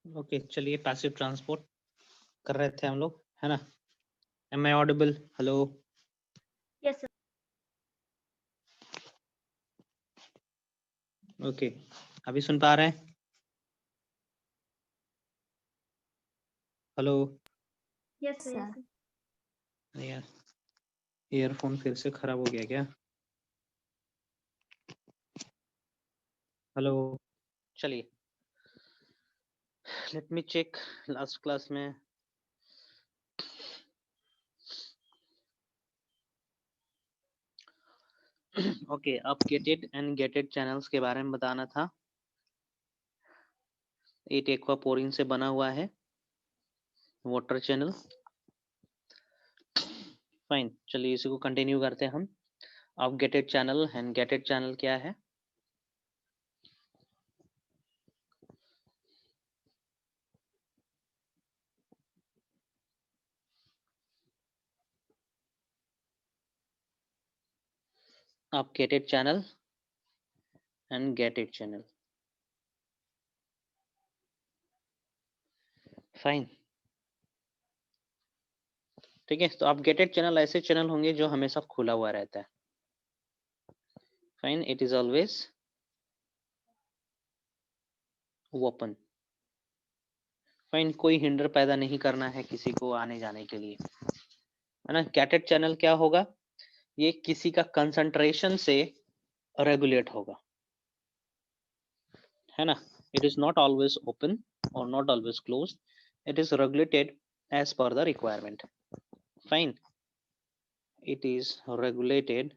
Okay चलिए passive transport कर रहे थे हम लोग, है ना? Am I audible? Hello, yes sir. Okay अभी सुन पा रहे हैं? Hello yes sir. यार, ईयरफोन फिर से खराब हो गया क्या? हेलो, चलिए let me check. Last class में ओके आप गेटेड एंड गेटेड चैनल्स के बारे में बताना था। एक एक्वापोरिन से बना हुआ है वाटर चैनल। फाइन, चलिए इसी को कंटिन्यू करते हैं हम। अब gated channel and gated channel क्या है? अब gated channel and gated channel. Fine, ठीक है। तो आप गेटेड चैनल ऐसे चैनल होंगे जो हमेशा खुला हुआ रहता है। Fine, it is always open. Fine, कोई हिंडर पैदा नहीं करना है किसी को आने जाने के लिए, है ना? गेटेड चैनल क्या होगा? ये किसी का कंसंट्रेशन से रेगुलेट होगा, है ना? It is not always open और not always close, it is regulated as per the requirement. Fine, it is regulated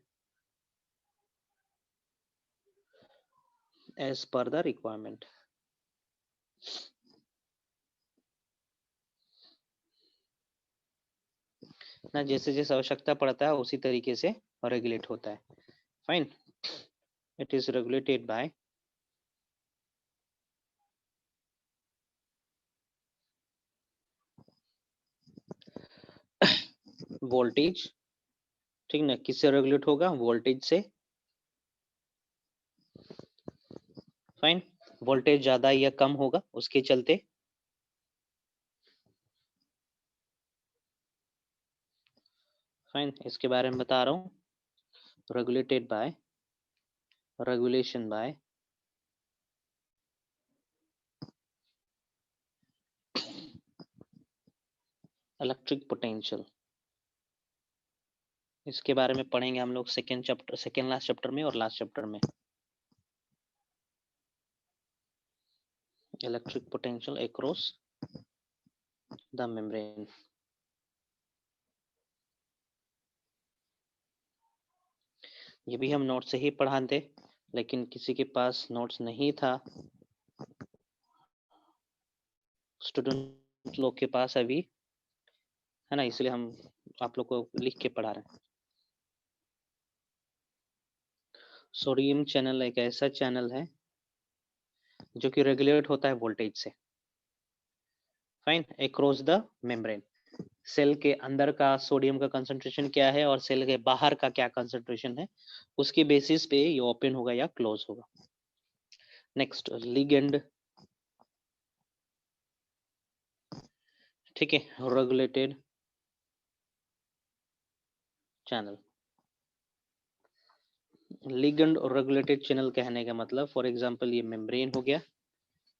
as per the requirement। ना जैसे जैसे आवश्यकता पड़ता है उसी तरीके से रेगुलेट होता है। Fine, it is regulated by voltage. ठीक ना, किससे रेगुलेट होगा? वोल्टेज से। फाइन, वोल्टेज ज्यादा या कम होगा उसके चलते। फाइन, इसके बारे में बता रहा हूँ। Regulated by, regulation by electric potential. इसके बारे में पढ़ेंगे हम लोग second chapter, second last chapter में और लास्ट चैप्टर में। Electric potential across the membrane. ये भी हम नोट से ही पढ़ाते, लेकिन किसी के पास नोट्स नहीं था स्टूडेंट लोग के पास अभी, है ना? इसलिए हम आप लोग को लिख के पढ़ा रहे हैं। सोडियम चैनल एक ऐसा चैनल है जो कि रेगुलेट होता है वोल्टेज से। Fine, across the membrane. Cell के अंदर का सोडियम का कंसंट्रेशन क्या है और सेल के बाहर का क्या कंसंट्रेशन है, उसकी बेसिस पे ये ओपन होगा या क्लोज होगा। Next, ligand. ठीक है, रेगुलेटेड चैनल। लिगेंड और रेगुलेटेड चैनल कहने का मतलब, फॉर एग्जांपल ये मेम्ब्रेन हो गया।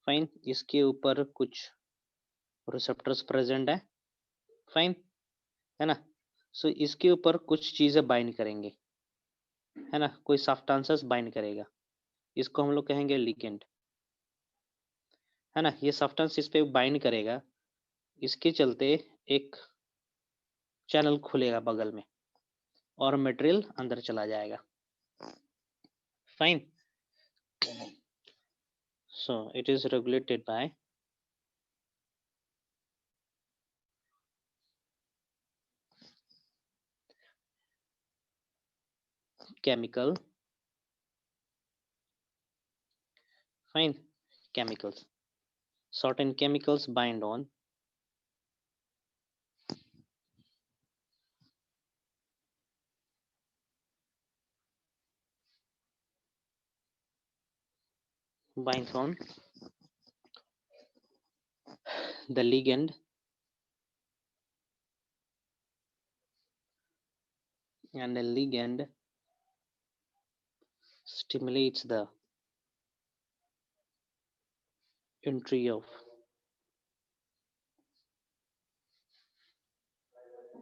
फाइन, इसके ऊपर कुछ रिसेप्टर्स प्रेजेंट है। फाइन, है ना? सो इसके ऊपर कुछ चीजें बाइंड करेंगे, है ना? कोई सब्सटेंसेस बाइंड करेगा, इसको हम लोग कहेंगे लिगेंड, है ना? ये सब्सटेंस इस पे बाइंड करेगा, इसके चलते एक चैनल खुलेगा बगल में और मटेरियल अंदर चला जाएगा। Fine, so it is regulated by chemical, fine, chemicals. Certain chemicals bind on binds on the ligand and the ligand stimulates the entry of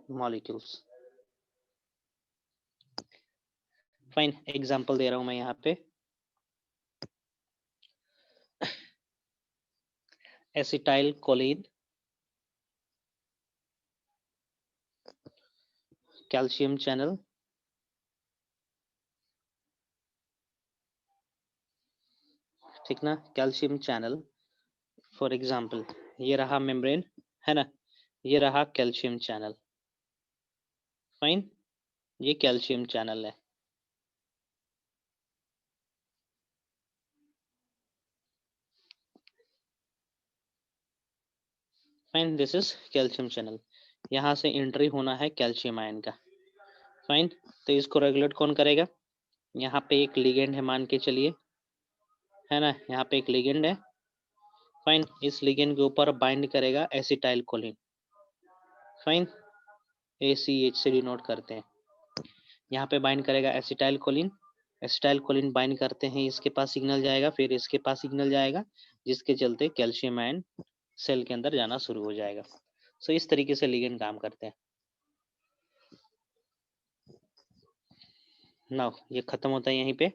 molecules. Fine, example दे रहा हूं मैं यहाँ पे, एसिटाइल कोलिन, कैल्शियम चैनल, ठीक ना, calcium channel for example ये रहा मेम्ब्रेन है ना, ये रहा कैल्शियम चैनल, फाइन, ये कैल्शियम चैनल है, fine, this is calcium channel, यहाँ से एंट्री होना है कैल्शियम आयन का, फाइन। तो इसको रेगुलेट कौन करेगा, यहाँ पे एक लिगेंड है मान के चलिए, है ना, यहाँ पे एक लिगेंड है, फाइन, इस लिगेंड के ऊपर बाइंड करेगा एसिटाइल कोलिन, फाइन, ACH से डिनोट करते हैं, यहाँ पे बाइंड करेगा acetyl choline, acetyl choline bind करते हैं, इसके पास सिग्नल जाएगा, फिर इसके पास सिग्नल जाएगा, जिसके चलते कैल्शियम आयन सेल के अंदर जाना शुरू हो जाएगा। सो इस तरीके से लिगेंड काम करते हैं। नाउ ये खत्म होता है यहीं पे,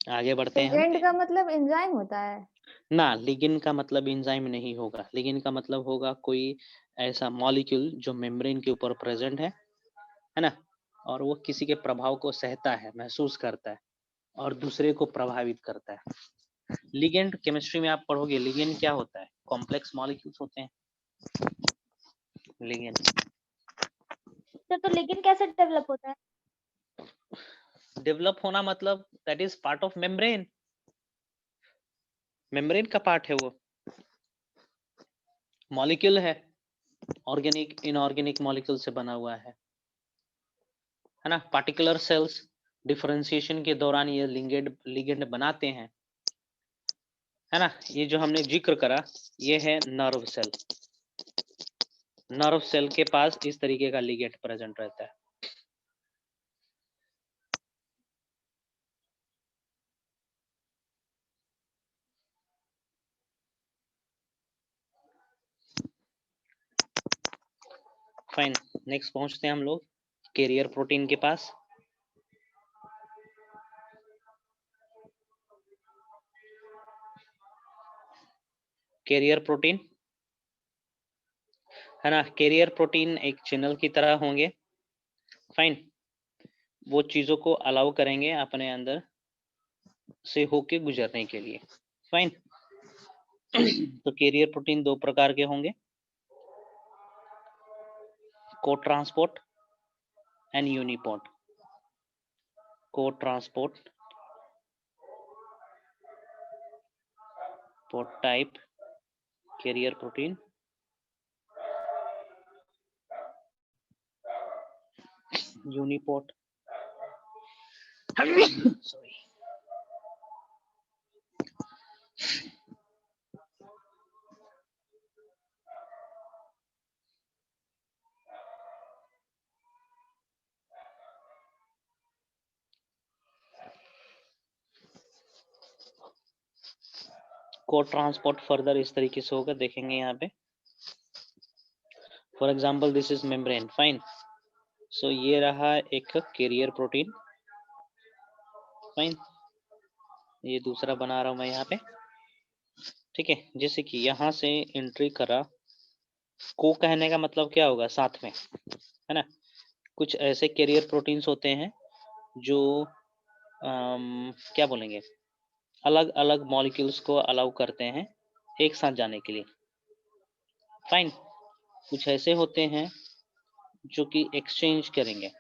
आगे बढ़ते हैं हम। लिगेंड का मतलब एंजाइम होता है ना, लिगेंड का मतलब एंजाइम नहीं होगा, लिगेंड का मतलब होगा कोई ऐसा मॉलिक्यूल जो मेम्ब्रेन के ऊपर प्रेजेंट है ना, और वो किसी के प्रभाव को सहता है, महसूस करता है और दूसरे को प्रभावित करता है। लिगेंड केमिस्ट्री में आप पढ़ोगे, लिगेंड क्या होता है, कॉम्प्लेक्स मॉलिक्यूल्स होते हैं लिगेंड। सर तो लिगेंड कैसे डेवलप होता है? डेवलप होना मतलब that is part of membrane, membrane का पार्ट है वो, मॉलिक्यूल है, ऑर्गेनिक इनऑर्गेनिक मॉलिक्यूल से बना हुआ है ना। पार्टिकुलर सेल्स डिफरेंशिएशन के दौरान ये लिगेंड बनाते हैं, है ना। ये जो हमने जिक्र करा ये है नर्व सेल, नर्व सेल के पास इस तरीके का लिगेंड प्रेजेंट रहता है। फाइन, नेक्स्ट पहुंचते हैं हम लोग कैरियर प्रोटीन के पास। कैरियर प्रोटीन है ना, कैरियर प्रोटीन एक चैनल की तरह होंगे, फाइन, वो चीजों को अलाउ करेंगे अपने अंदर से होके गुजरने के लिए, फाइन। तो कैरियर प्रोटीन दो प्रकार के होंगे, cotransport and uniport. Cotransport port type carrier protein, uniport sorry, cotransport further इस तरीके से होगा, देखेंगे यहाँ पे। For example this is membrane, fine, so ये रहा एक कैरियर प्रोटीन, फाइन, ये दूसरा बना रहा हूं मैं यहाँ पे, ठीक है। जैसे कि यहाँ से एंट्री करा, को कहने का मतलब क्या होगा, साथ में, है ना। कुछ ऐसे कैरियर प्रोटीन्स होते हैं जो क्या बोलेंगे, अलग अलग मॉलिक्यूल्स को अलाउ करते हैं एक साथ जाने के लिए, फाइन। कुछ ऐसे होते हैं जो कि एक्सचेंज करेंगे,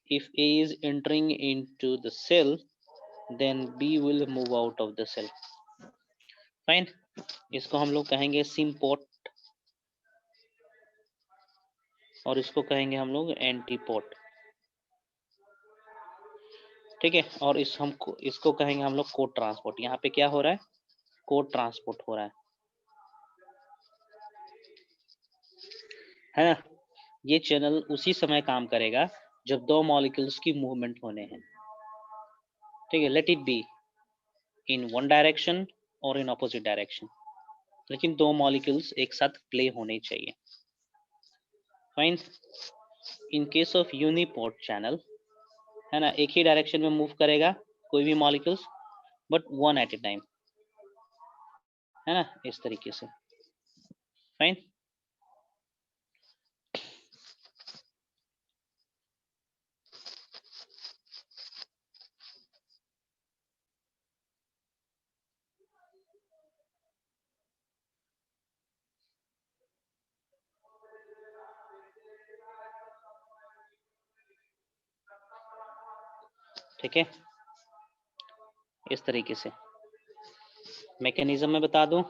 if A is entering into the cell then B will move out of the cell, fine. इसको हम लोग कहेंगे सिम्पोर्ट और इसको कहेंगे हम लोग एंटीपोर्ट, ठीक है। और इसको कहेंगे हम लोग को ट्रांसपोर्ट। यहाँ पे क्या हो रहा है, को ट्रांसपोर्ट हो रहा है, है ना। ये चैनल उसी समय काम करेगा जब दो मॉलिक्यूल्स की मूवमेंट होने हैं, ठीक है। Let it be in one direction और इन ऑपोजिट डायरेक्शन, लेकिन दो मॉलिक्यूल्स एक साथ प्ले होने चाहिए। Fine. In case of uniport channel, है ना, एक ही डायरेक्शन में मूव करेगा कोई भी molecules, but one at a time, है ना, इस तरीके से। फाइन। ठीक है, इस तरीके से। मैकेनिज्म में बता दूं,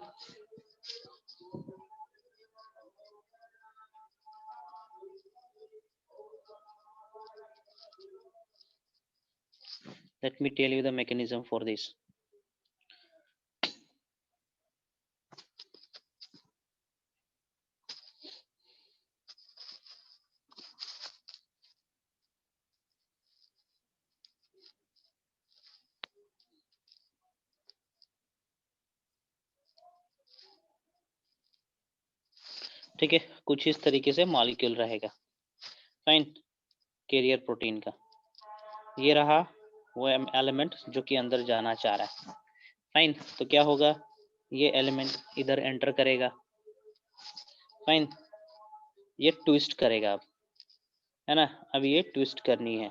let me tell you the mechanism for this. ठीक है, कुछ इस तरीके से मॉलिक्यूल रहेगा। फाइन। कैरियर प्रोटीन का ये रहा वो एलिमेंट जो कि अंदर जाना चाह रहा है। फाइन। तो क्या होगा, ये एलिमेंट इधर एंटर करेगा। फाइन। ये ट्विस्ट करेगा अब, है ना। अब ये ट्विस्ट करनी है,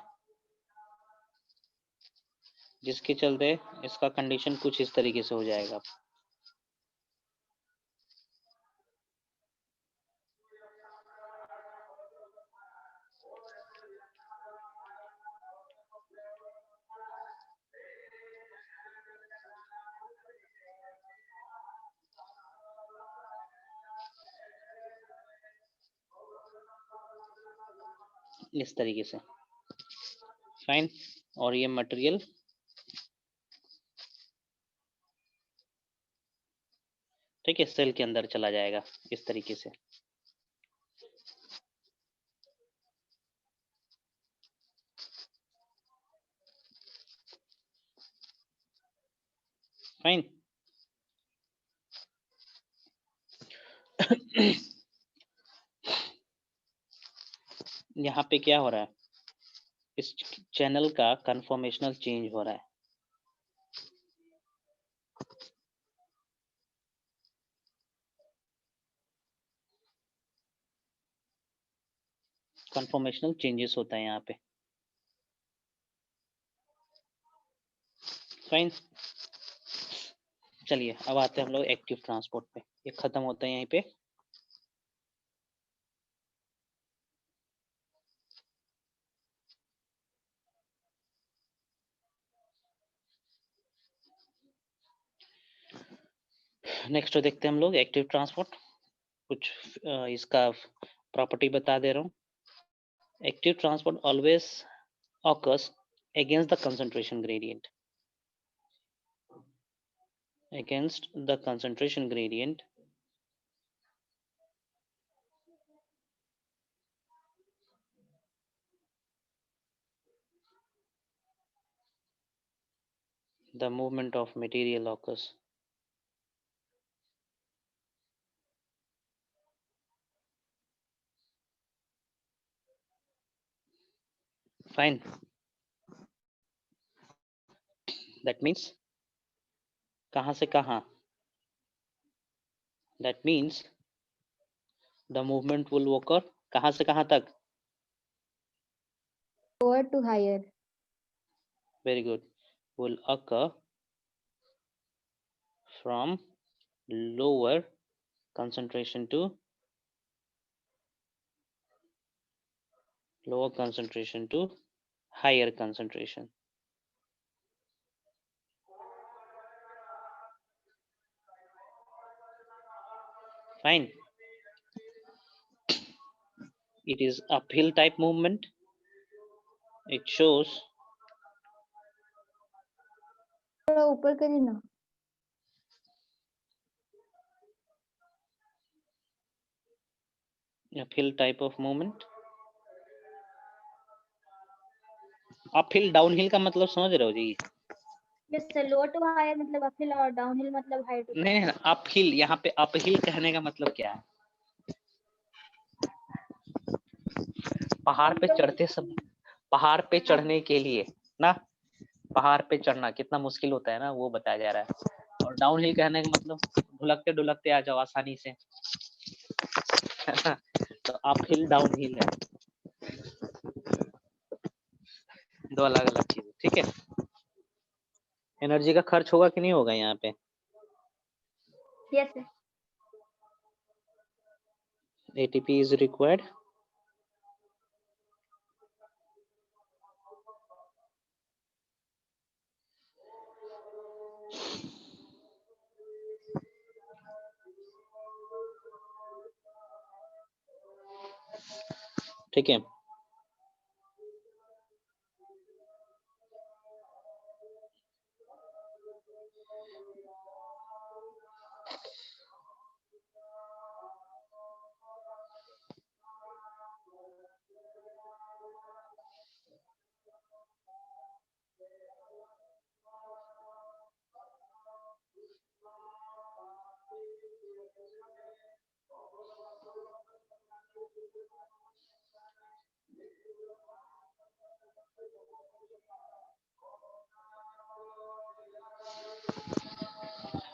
जिसके चलते इसका कंडीशन कुछ इस तरीके से हो जाएगा। इस तरीके से। फाइन। और ये मटेरियल ठीक है सेल के अंदर चला जाएगा इस तरीके से। फाइन। यहाँ पे क्या हो रहा है, इस चैनल का कन्फॉर्मेशनल चेंज हो रहा है। कन्फॉर्मेशनल चेंजेस होता है यहाँ पे। फाइन। चलिए अब आते हैं हम लोग एक्टिव ट्रांसपोर्ट पे। ये खत्म होता है यहीं पे। नेक्स्ट देखते हैं हम लोग एक्टिव ट्रांसपोर्ट। कुछ इसका प्रॉपर्टी बता दे रहा हूँ। Active transport always occurs against the concentration gradient. Against the concentration gradient, the movement of material occurs. Fine. That means कहाँ से कहाँ? That means the movement will occur कहाँ से कहाँ तक? Lower to higher. Very good. Will occur from lower concentration to higher concentration. Fine. It is uphill type movement. It shows थोड़ा ऊपर करिए ना। Uphill type of movement. Uphill downhill का मतलब समझ रहे हो जी? Yes sir, lower to higher मतलब अपहिल और डाउनहिल मतलब हायर टू। नहीं, अपहिल, यहाँ पे अपहिल कहने का मतलब क्या है? पहाड़ पे चढ़ते समय, पहाड़ पे चढ़ने के लिए ना, पहाड़ पे चढ़ना कितना मुश्किल होता है ना, वो बताया जा रहा है। और डाउन हिल कहने का मतलब ढुलकते ढुलकते आ जाओ आसानी से, है ना? तो अप हिल डाउन हिल है, दो अलग अलग चीज, ठीक है। एनर्जी का खर्च होगा कि नहीं होगा यहाँ पे? Yes sir. ATP is required. ठीक है,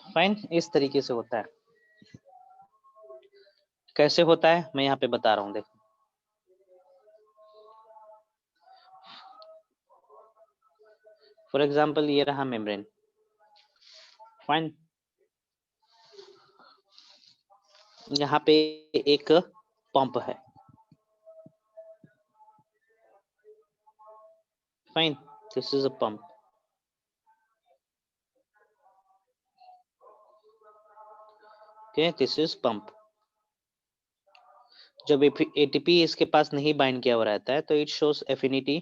फाइन। इस तरीके से होता है। कैसे होता है मैं यहाँ पे बता रहा हूँ, देखो। फॉर एग्जाम्पल ये रहा मेम्ब्रेन, फाइन। यहाँ पे एक पंप है, fine, this is a pump. Okay, this is pump. जब एटीपी इसके पास नहीं बाइंड किया हुआ रहता है तो इट शोस एफिनिटी।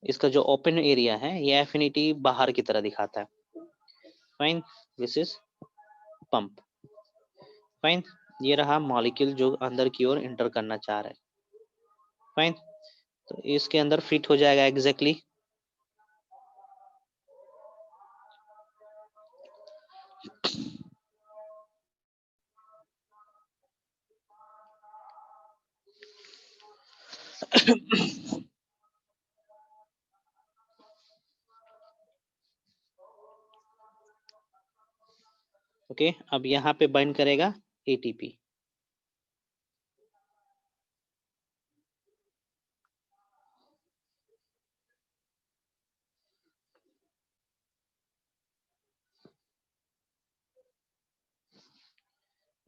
इसका जो ओपन एरिया है ये एफिनिटी बाहर की तरह दिखाता है, fine. This is pump, fine. ये रहा मॉलिक्यूल जो अंदर की ओर इंटर करना चाह रहा है, फाइन। तो इसके अंदर फिट हो जाएगा एग्जैक्टली। ओके, अब यहाँ पे बाइंड करेगा एटीपी,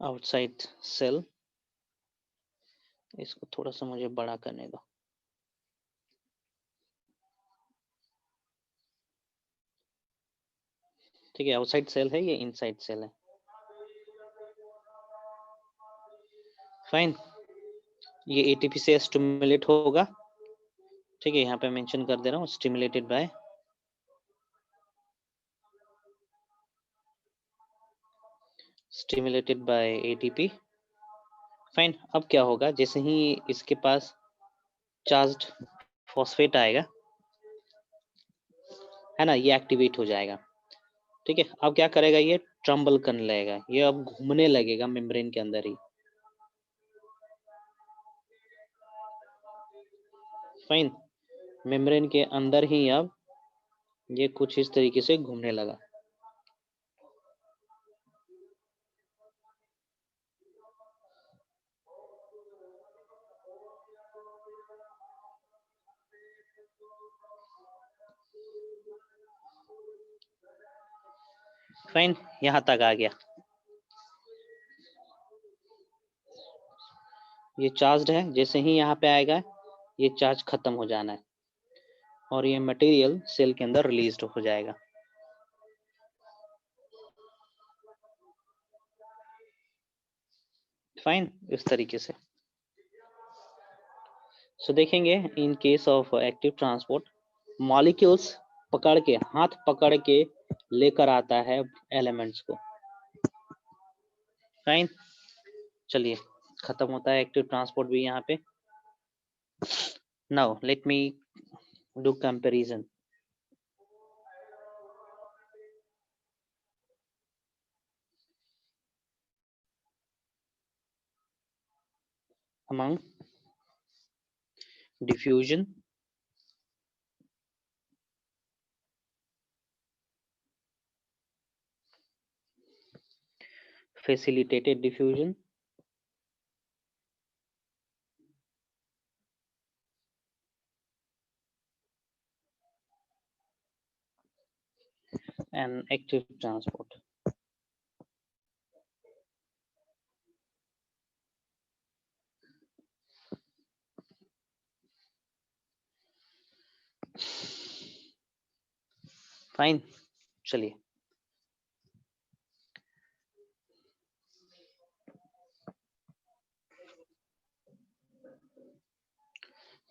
आउटसाइड सेल। इसको थोड़ा सा मुझे बड़ा करने दो, ठीक है। आउटसाइड सेल है, ये इनसाइड सेल है, फाइन। ये एटीपी से स्टिमुलेट होगा, ठीक है। यहाँ पे मेंशन कर दे रहा हूँ, स्टिमुलेटेड बाय एटीपी, फाइन। अब क्या होगा, जैसे ही इसके पास चार्ज्ड फॉस्फेट आएगा, है ना, ये एक्टिवेट हो जाएगा, ठीक है। अब क्या करेगा, ये ट्रम्बल करने लगेगा, ये अब घूमने लगेगा मेम्ब्रेन के अंदर ही, फाइन। मेम्ब्रेन के अंदर ही अब ये कुछ इस तरीके से घूमने लगा, फाइन। यहाँ तक आ गया, ये चार्ज्ड है, जैसे ही यहाँ पे आएगा ये चार्ज खत्म हो जाना है और ये मटेरियल सेल के अंदर रिलीज हो जाएगा, फाइन। इस तरीके से सो देखेंगे, इन case of active transport, molecules पकड़ के, हाथ पकड़ के लेकर आता है एलिमेंट्स को, फाइन। चलिए खत्म होता है एक्टिव ट्रांसपोर्ट भी यहाँ पे। Now let me do comparison. among diffusion, facilitated diffusion, and active transport. Fine, चलिए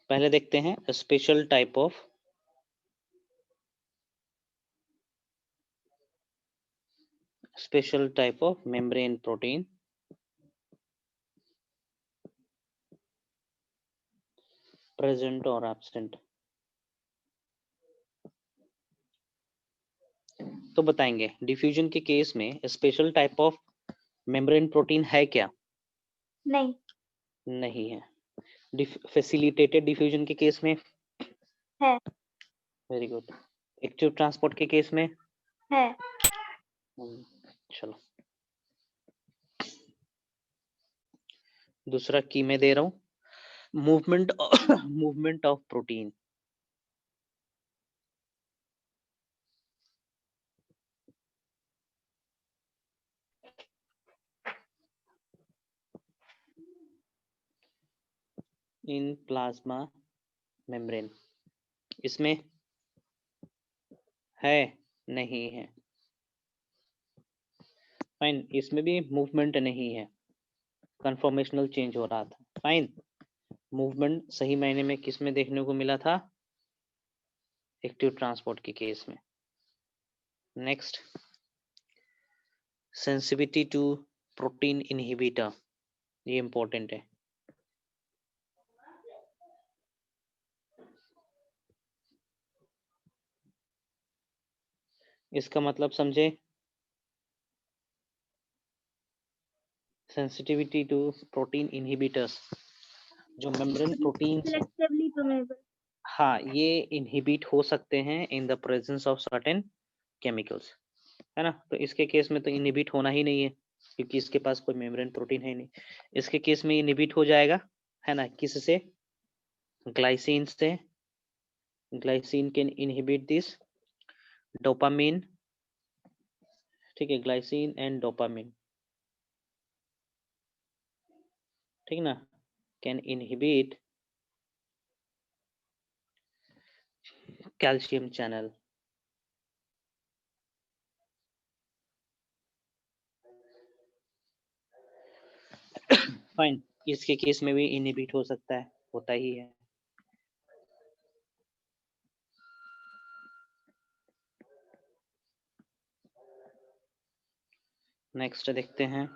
पहले देखते हैं special type of membrane protein present or absent। तो बताएंगे डिफ्यूजन के केस में special type of membrane protein है क्या? नहीं। नहीं है। फैसिलिटेटेड डिफ्यूजन के केस में है। Very good. एक्टिव ट्रांसपोर्ट के केस में है। चलो दूसरा की मैं दे रहा हूं, movement of protein. In plasma membrane, इसमें है नहीं है। फाइन, इसमें भी मूवमेंट नहीं है, कन्फॉर्मेशनल चेंज हो रहा था। फाइन, मूवमेंट सही मायने में किस में देखने को मिला था? एक्टिव ट्रांसपोर्ट के केस में। Next, sensitivity to protein inhibitor, ये इंपॉर्टेंट है। इसका मतलब समझे, सेंसिटिविटी टू प्रोटीन इनहिबिटर्स, जो मेम्ब्रेन प्रोटीन Selectively permeable। हाँ, ये इनहिबिट हो सकते हैं in the presence of certain chemicals, है ना। तो इसके केस में तो इनहिबिट होना ही नहीं है, क्योंकि इसके पास कोई मेम्ब्रेन प्रोटीन है नहीं। इसके केस में इनहिबिट हो जाएगा, है ना, किससे? ग्लाइसिन से। Glycine can inhibit this dopamine, ठीक है, ग्लाइसिन एंड डोपामिन, ठीक ना, can inhibit calcium channel. Fine, इसके केस में भी इनहिबिट हो सकता है, होता ही है। नेक्स्ट देखते हैं,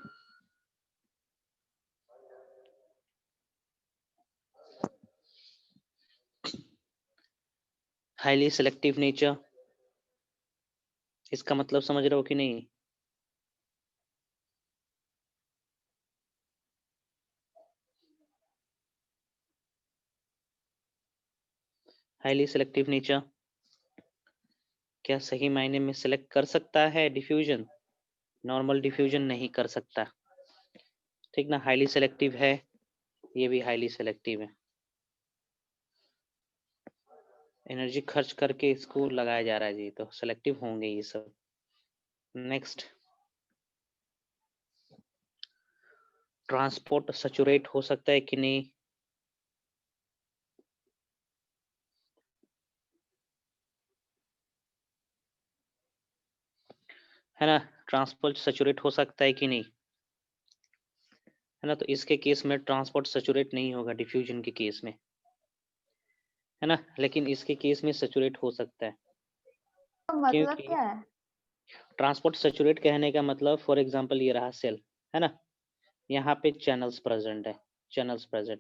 हाईली सेलेक्टिव नेचर, इसका मतलब समझ रहे हो कि नहीं? हाईली सेलेक्टिव नेचर क्या सही मायने में सिलेक्ट कर सकता है डिफ्यूजन? नॉर्मल डिफ्यूजन नहीं कर सकता, ठीक ना। हाईली सेलेक्टिव है, ये भी हाईली सेलेक्टिव है। एनर्जी खर्च करके इसको लगाया जा रहा है जी, तो सेलेक्टिव होंगे ये सब। नेक्स्ट, ट्रांसपोर्ट सैचुरेट हो सकता है कि नहीं? है ना, ट्रांसपोर्ट सैचुरेट हो सकता है कि नहीं, है ना। तो इसके केस में ट्रांसपोर्ट सैचुरेट नहीं होगा डिफ्यूजन के केस में, है ना, लेकिन इसके केस में सैचुरेट हो सकता है। तो मतलब क्योंकि क्या है? ट्रांसपोर्ट सैचुरेट कहने का मतलब, फॉर एग्जांपल ये रहा सेल, है ना, यहाँ पे चैनल्स प्रेजेंट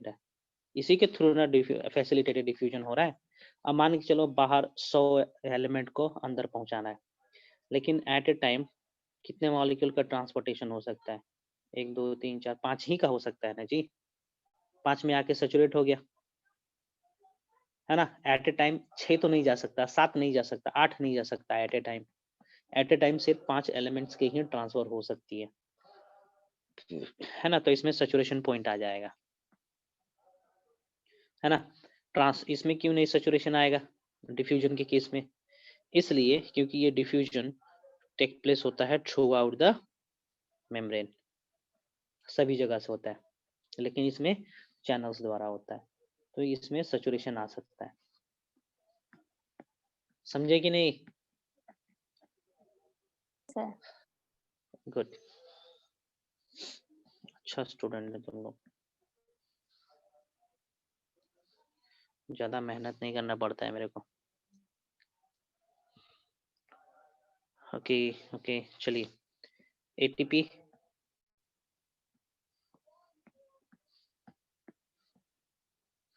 है, इसी के थ्रू ना फैसिलिटेटेड डिफ्यूजन हो रहा है। अब मान के चलो बाहर 100 एलिमेंट को अंदर पहुंचाना है, लेकिन एट ए टाइम कितने मॉलिक्यूल का ट्रांसपोर्टेशन हो सकता है? 1 2 3 4 5 ही का हो सकता है ना जी। 5 में आके सैचुरेट हो गया, है ना। एट ए टाइम 6 तो नहीं जा सकता, 7 नहीं जा सकता, 8 नहीं जा सकता। एट ए टाइम सिर्फ 5 एलिमेंट्स के ही ट्रांसफर हो सकती है ना। तो इसमें सैचुरेशन पॉइंट आ जाएगा, है ना। इसमें क्यों नहीं सैचुरेशन आएगा डिफ्यूजन के केस में? इसलिए क्योंकि ये डिफ्यूजन टेक प्लेस होता है थ्रू आउट द मेम्ब्रेन, सभी जगह से होता है, लेकिन इसमें चैनल्स द्वारा होता है, तो इसमें सैचुरेशन आ सकता है। समझे कि नहीं? सर गुड, अच्छा स्टूडेंट है तुम लोग, ज्यादा मेहनत नहीं करना पड़ता है मेरे को। ओके ओके, चलिए एटीपी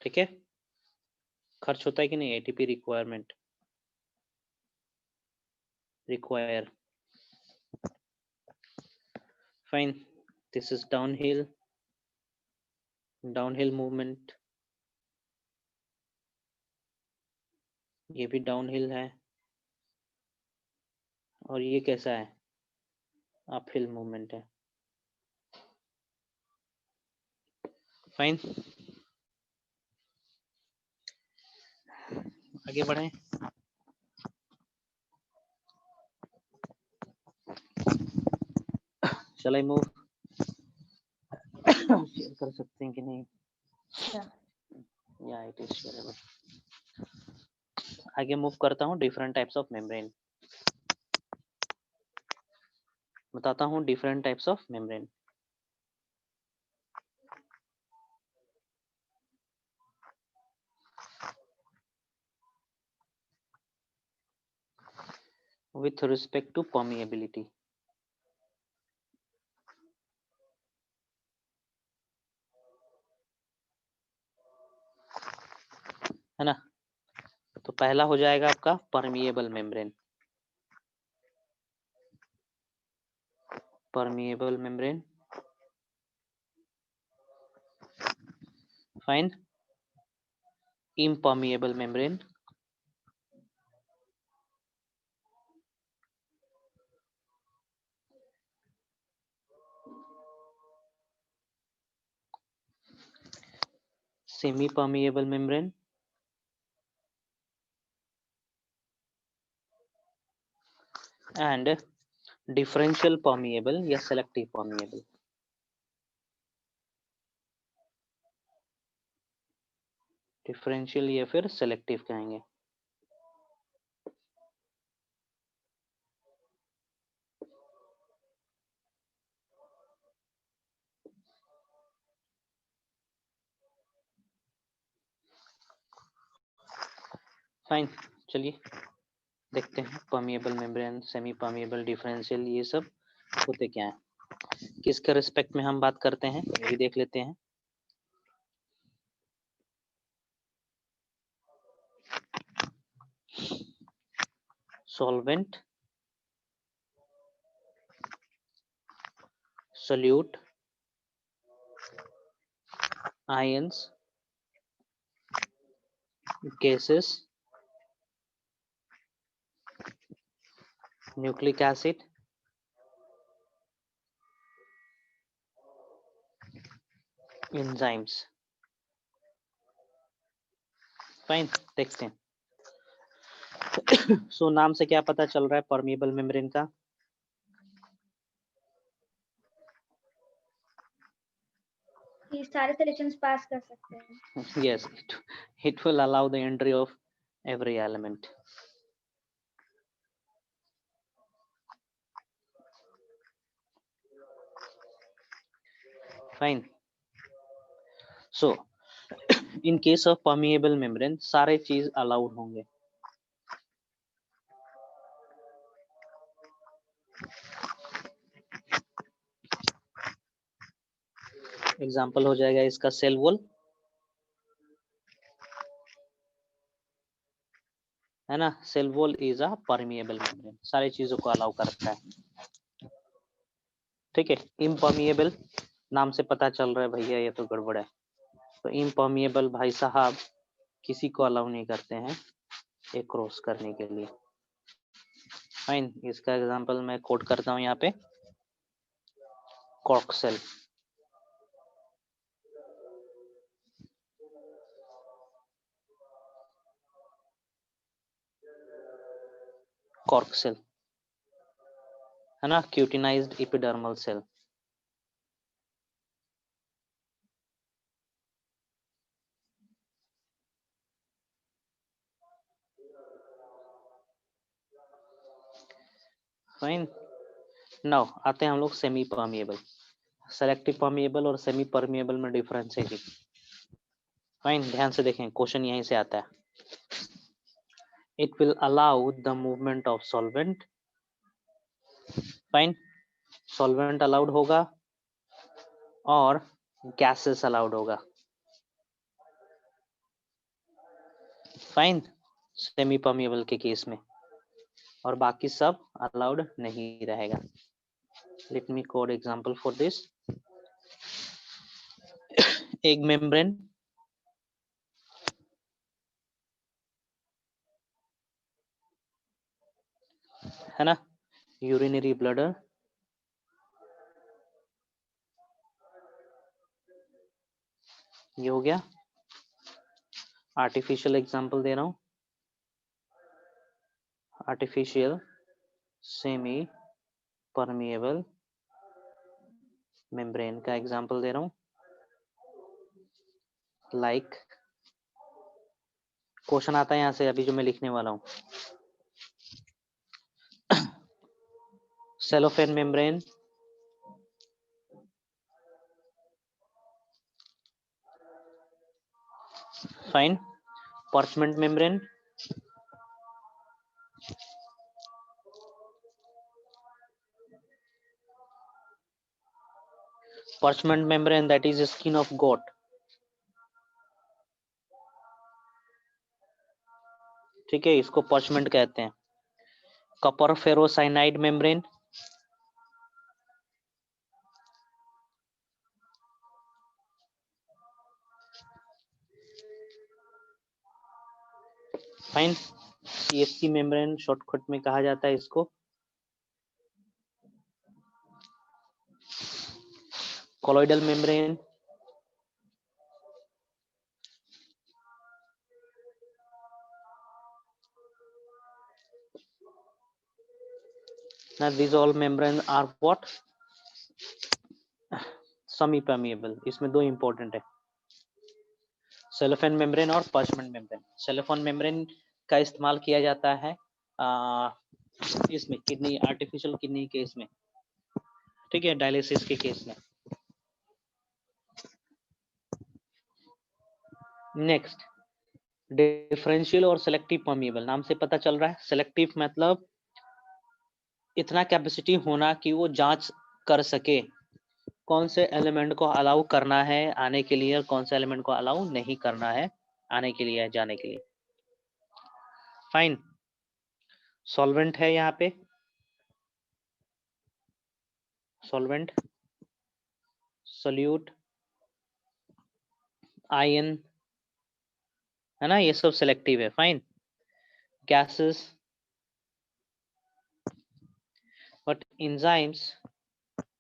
ठीक है, खर्च होता है कि नहीं? ATP require fine. This is downhill movement, ये भी डाउनहिल है, और ये कैसा है? अपहिल मूवमेंट है। फाइन, आगे बढ़े। Shall I move? शेयर कर सकते हैं कि नहीं? या इट इज शेयरेबल। आगे मूव करता हूँ। डिफरेंट टाइप्स ऑफ मेम्ब्रेन बताता हूँ, different types of membrane. with respect to permeability, है ना। तो पहला हो जाएगा आपका permeable membrane. Permeable membrane fine. Impermeable membrane, semi permeable membrane, and differential permeable या सेलेक्टिव परमिएबल। डिफरेंशियल या फिर सेलेक्टिव कहेंगे। फाइन, चलिए देखते हैं permeable membrane, semi permeable, differential, ये सब होते क्या है, किसके रिस्पेक्ट में हम बात करते हैं, ये भी देख लेते हैं। Solvent, solute, ions, gases, nucleic acid, enzymes। Fine, देखते हैं। सो नाम से क्या पता चल रहा है परमिएबल मेम्ब्रेन का? ये सारे सिलेक्शंस पास कर सकते हैं। yes, it will allow the entry of every element। Fine. So in case of permeable membrane सारे चीज अलाउड होंगे। एग्जाम्पल हो जाएगा इसका सेल वॉल, है ना। Cell wall is a permeable membrane, सारी चीजों को अलाउ करता है, ठीक है। इम्पर्मिएबल नाम से पता चल रहा है भैया ये तो गड़बड़ है। तो इम्पर्मिएबल भाई साहब किसी को अलाउ नहीं करते हैं एक क्रॉस करने के लिए, फाइन। इसका एग्जांपल मैं कोट करता हूं यहाँ पे, कॉर्क सेल, कॉर्क सेल, है ना, क्यूटिनाइज्ड एपिडर्मल सेल। फाइन। नाउ आते हैं हम लोग सेमी परमिएबल। सेलेक्टिव परमिएबल और सेमी परमिएबल में डिफरेंस है जी। फाइन, ध्यान से देखें, क्वेश्चन यहीं से आता है। It will allow the movement of solvent, fine, solvent allowed होगा और गैसेस अलाउड होगा, फाइन, सेमी परमिएबल के केस में, और बाकी सब अलाउड नहीं रहेगा। Let me code example for this. एक मेम्ब्रेन, है ना, यूरिनरी ब्लडर, ये हो गया। आर्टिफिशियल एग्जांपल दे रहा हूं, आर्टिफिशियल सेमी परमिएबल मेम्ब्रेन का एग्जांपल दे रहा हूं। लाइक क्वेश्चन आता है यहां से अभी जो मैं लिखने वाला हूं। Cellophane membrane, fine, parchment membrane, parchment membrane that is skin of goat, ठीक है, इसको parchment कहते हैं। Copper ferrocyanide membrane, fine, CSC membrane shortcut में कहा जाता है इसको। Colloidal membrane, now these all membranes are what, semi permeable। इसमें दो इंपॉर्टेंट है, सेलोफेन मेम्ब्रेन और पार्चमेंट मेम्ब्रेन। सेलोफेन मेम्ब्रेन का इस्तेमाल किया जाता है इसमें किडनी, आर्टिफिशियल किडनी केस में, ठीक है, डायलिसिस के केस में। नेक्स्ट, डिफरेंशियल और सेलेक्टिव परमिएबल। नाम से पता चल रहा है, सेलेक्टिव मतलब इतना कैपेसिटी होना कि वो जांच कर सके कौन से एलिमेंट को अलाउ करना है आने के लिए और कौन से एलिमेंट को अलाउ नहीं करना है आने के लिए, जाने के लिए, फाइन। सॉल्वेंट है यहाँ पे, सॉल्वेंट, सोल्यूट, आयन, है ना, ये सब सेलेक्टिव है, fine. Gases, but enzymes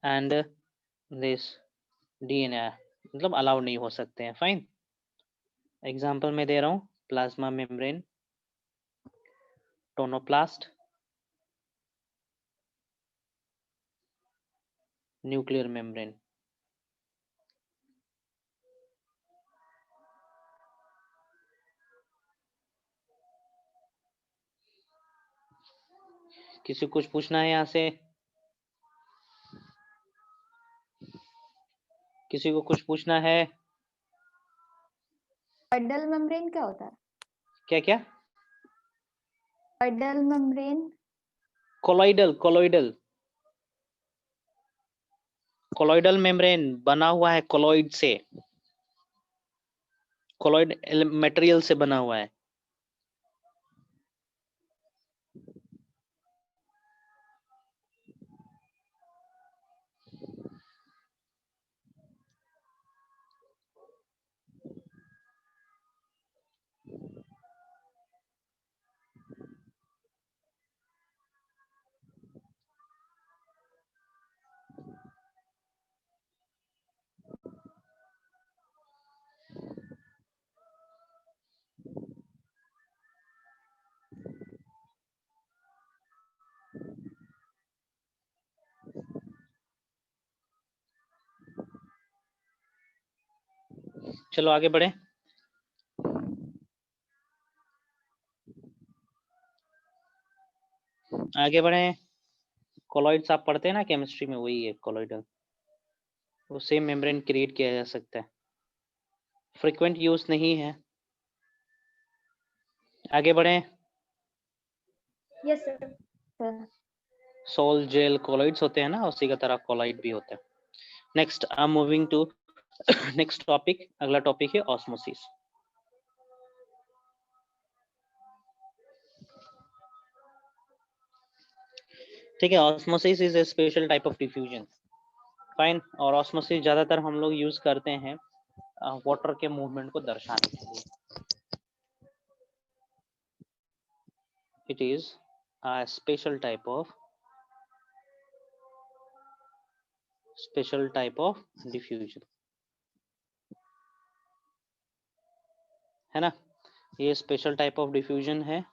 and this DNA मतलब अलाउ नहीं हो सकते हैं, फाइन। एग्जांपल मैं दे रहा हूँ, plasma membrane, tonoplast, nuclear membrane. किसी को कुछ पूछना है यहाँ से? किसी को कुछ पूछना है? कोलॉइडल मेम्ब्रेन क्या होता है? क्या क्या? Colloidal membrane, colloidal, colloidal, colloidal membrane बना हुआ है कोलॉइड से, कोलॉइड मटेरियल से बना हुआ है। चलो आगे बढ़े। आगे बढ़े। कोलॉइड्स आप पढ़ते हैं ना केमिस्ट्री में, वही है कोलॉइडल। वो सेम मेम्ब्रेन क्रिएट किया जा सकता है, फ्रीक्वेंट यूज नहीं है। आगे बढ़े। Yes sir. Sir sol gel colloids होते हैं ना, उसी का तरह कोलॉइड भी होता है। Next I am moving to next topic. अगला टॉपिक है ऑस्मोसिस। ठीक है, osmosis is a special type of diffusion. Fine. और ऑस्मोसिस ज्यादातर हम लोग यूज करते हैं वाटर के मूवमेंट को दर्शाने के लिए। It is a special type of diffusion, है ना। ये स्पेशल टाइप ऑफ डिफ्यूजन है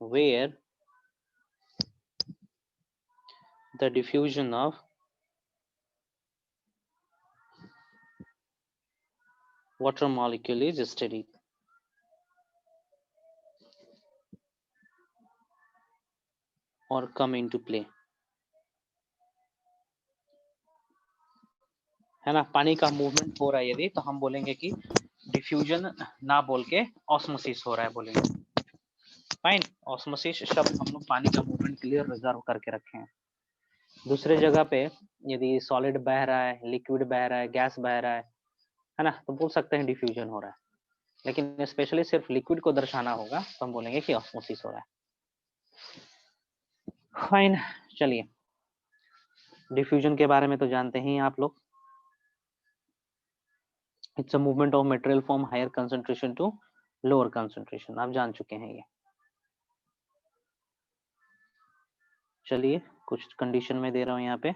where the diffusion of water molecule is steady or come into play, है ना। पानी का मूवमेंट हो रहा है यदि, तो हम बोलेंगे कि डिफ्यूजन, ना बोल के ऑस्मोसिस हो रहा है बोलेंगे। फाइन। ऑस्मोसिस शब्द हम लोग पानी का मूवमेंट के लिए रिजर्व करके रखे हैं। दूसरे जगह पे यदि सॉलिड बह रहा है, लिक्विड बह रहा है, गैस बह रहा है ना, तो बोल सकते हैं डिफ्यूजन हो रहा है। लेकिन स्पेशली सिर्फ लिक्विड को दर्शाना होगा तो हम बोलेंगे कि ऑस्मोसिस हो रहा है। फाइन। चलिए, डिफ्यूजन के बारे में तो जानते ही आप लोग। It's a movement of material from higher concentration to lower concentration, आप जान चुके हैं ये। चलिए, कुछ कंडीशन में दे रहा हूं यहाँ पे।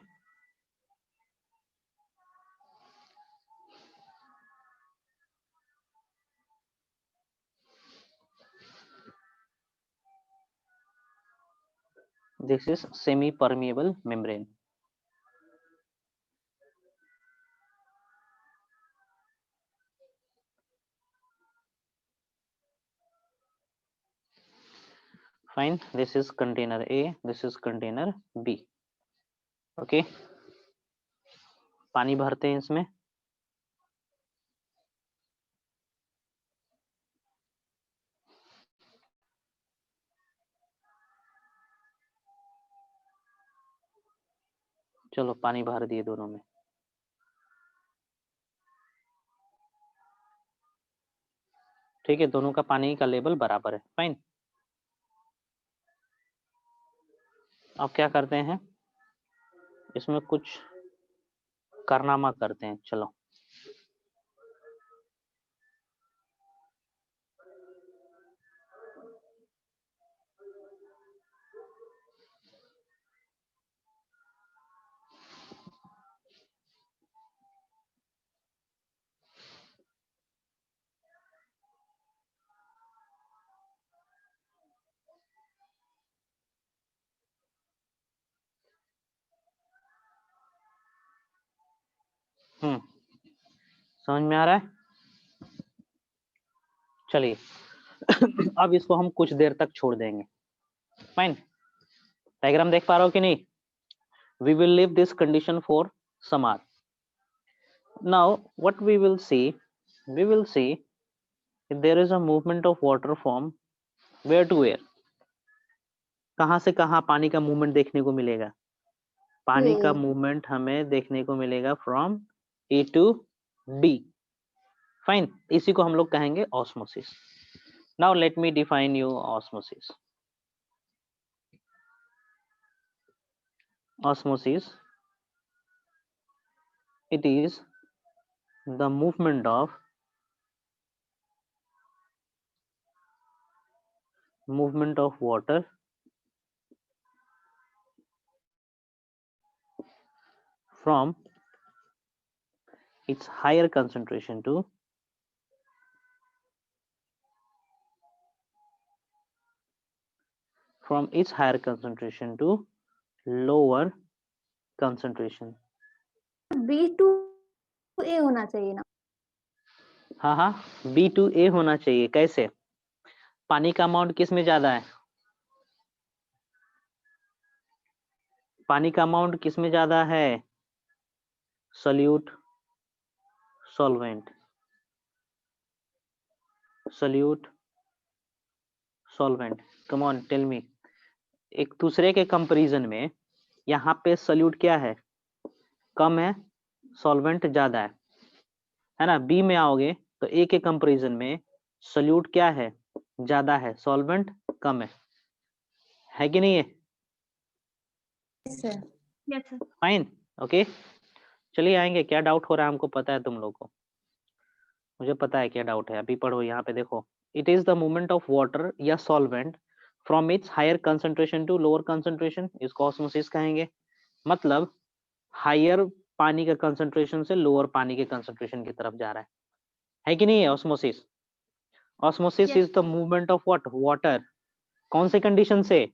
This is semi permeable membrane. Fine. This is container A, this is container B. Okay, पानी भरते हैं इसमें। चलो पानी भर दिए दोनों में। ठीक है, दोनों का पानी का लेवल बराबर है। फाइन। अब क्या करते हैं, इसमें कुछ कारनामा करते हैं। चलो, समझ में आ रहा है। चलिए अब इसको हम कुछ देर तक छोड़ देंगे। फाइन। डायग्राम देख पा रहे हो कि नहीं? We will leave this condition for some hour. Now what we will see if there is a movement of water from where to where, कहां से कहां पानी का मूवमेंट देखने को मिलेगा। पानी का A. मूवमेंट हमें देखने को मिलेगा from A to B. Fine, इसी को हम लोग कहेंगे osmosis. Now let me define you osmosis. Osmosis, it is the movement of water from its higher concentration to lower concentration। B to A होना चाहिए ना? हाँ, B to A होना चाहिए। कैसे? पानी का अमाउंट किस में ज्यादा है? पानी का अमाउंट किस में ज्यादा है? Solute, solvent, solute, solvent. Come on tell me. एक दूसरे के कंपैरिजन में यहाँ पे सॉल्यूट क्या है? कम है, सॉल्वेंट ज्यादा है ना? बी में आओगे तो ए के कंपैरिजन में सॉल्यूट क्या है? ज्यादा है, सॉल्वेंट कम है कि नहीं है? Yes, sir. Yes, sir. Fine, okay. चलिए आएंगे। क्या डाउट हो रहा है हमको पता है तुम लोग को? मुझे पता है क्या डाउट है। अभी पढ़ो, यहाँ पे देखो। It is the movement of water या solvent from its higher concentration to lower concentration, इसको ऑस्मोसिस कहेंगे। मतलब हायर पानी का कंसंट्रेशन से लोअर पानी के कंसंट्रेशन की तरफ जा रहा है कि नहीं है osmosis? Osmosis Yes. Is the movement of what? Water. कौन से कंडीशन से?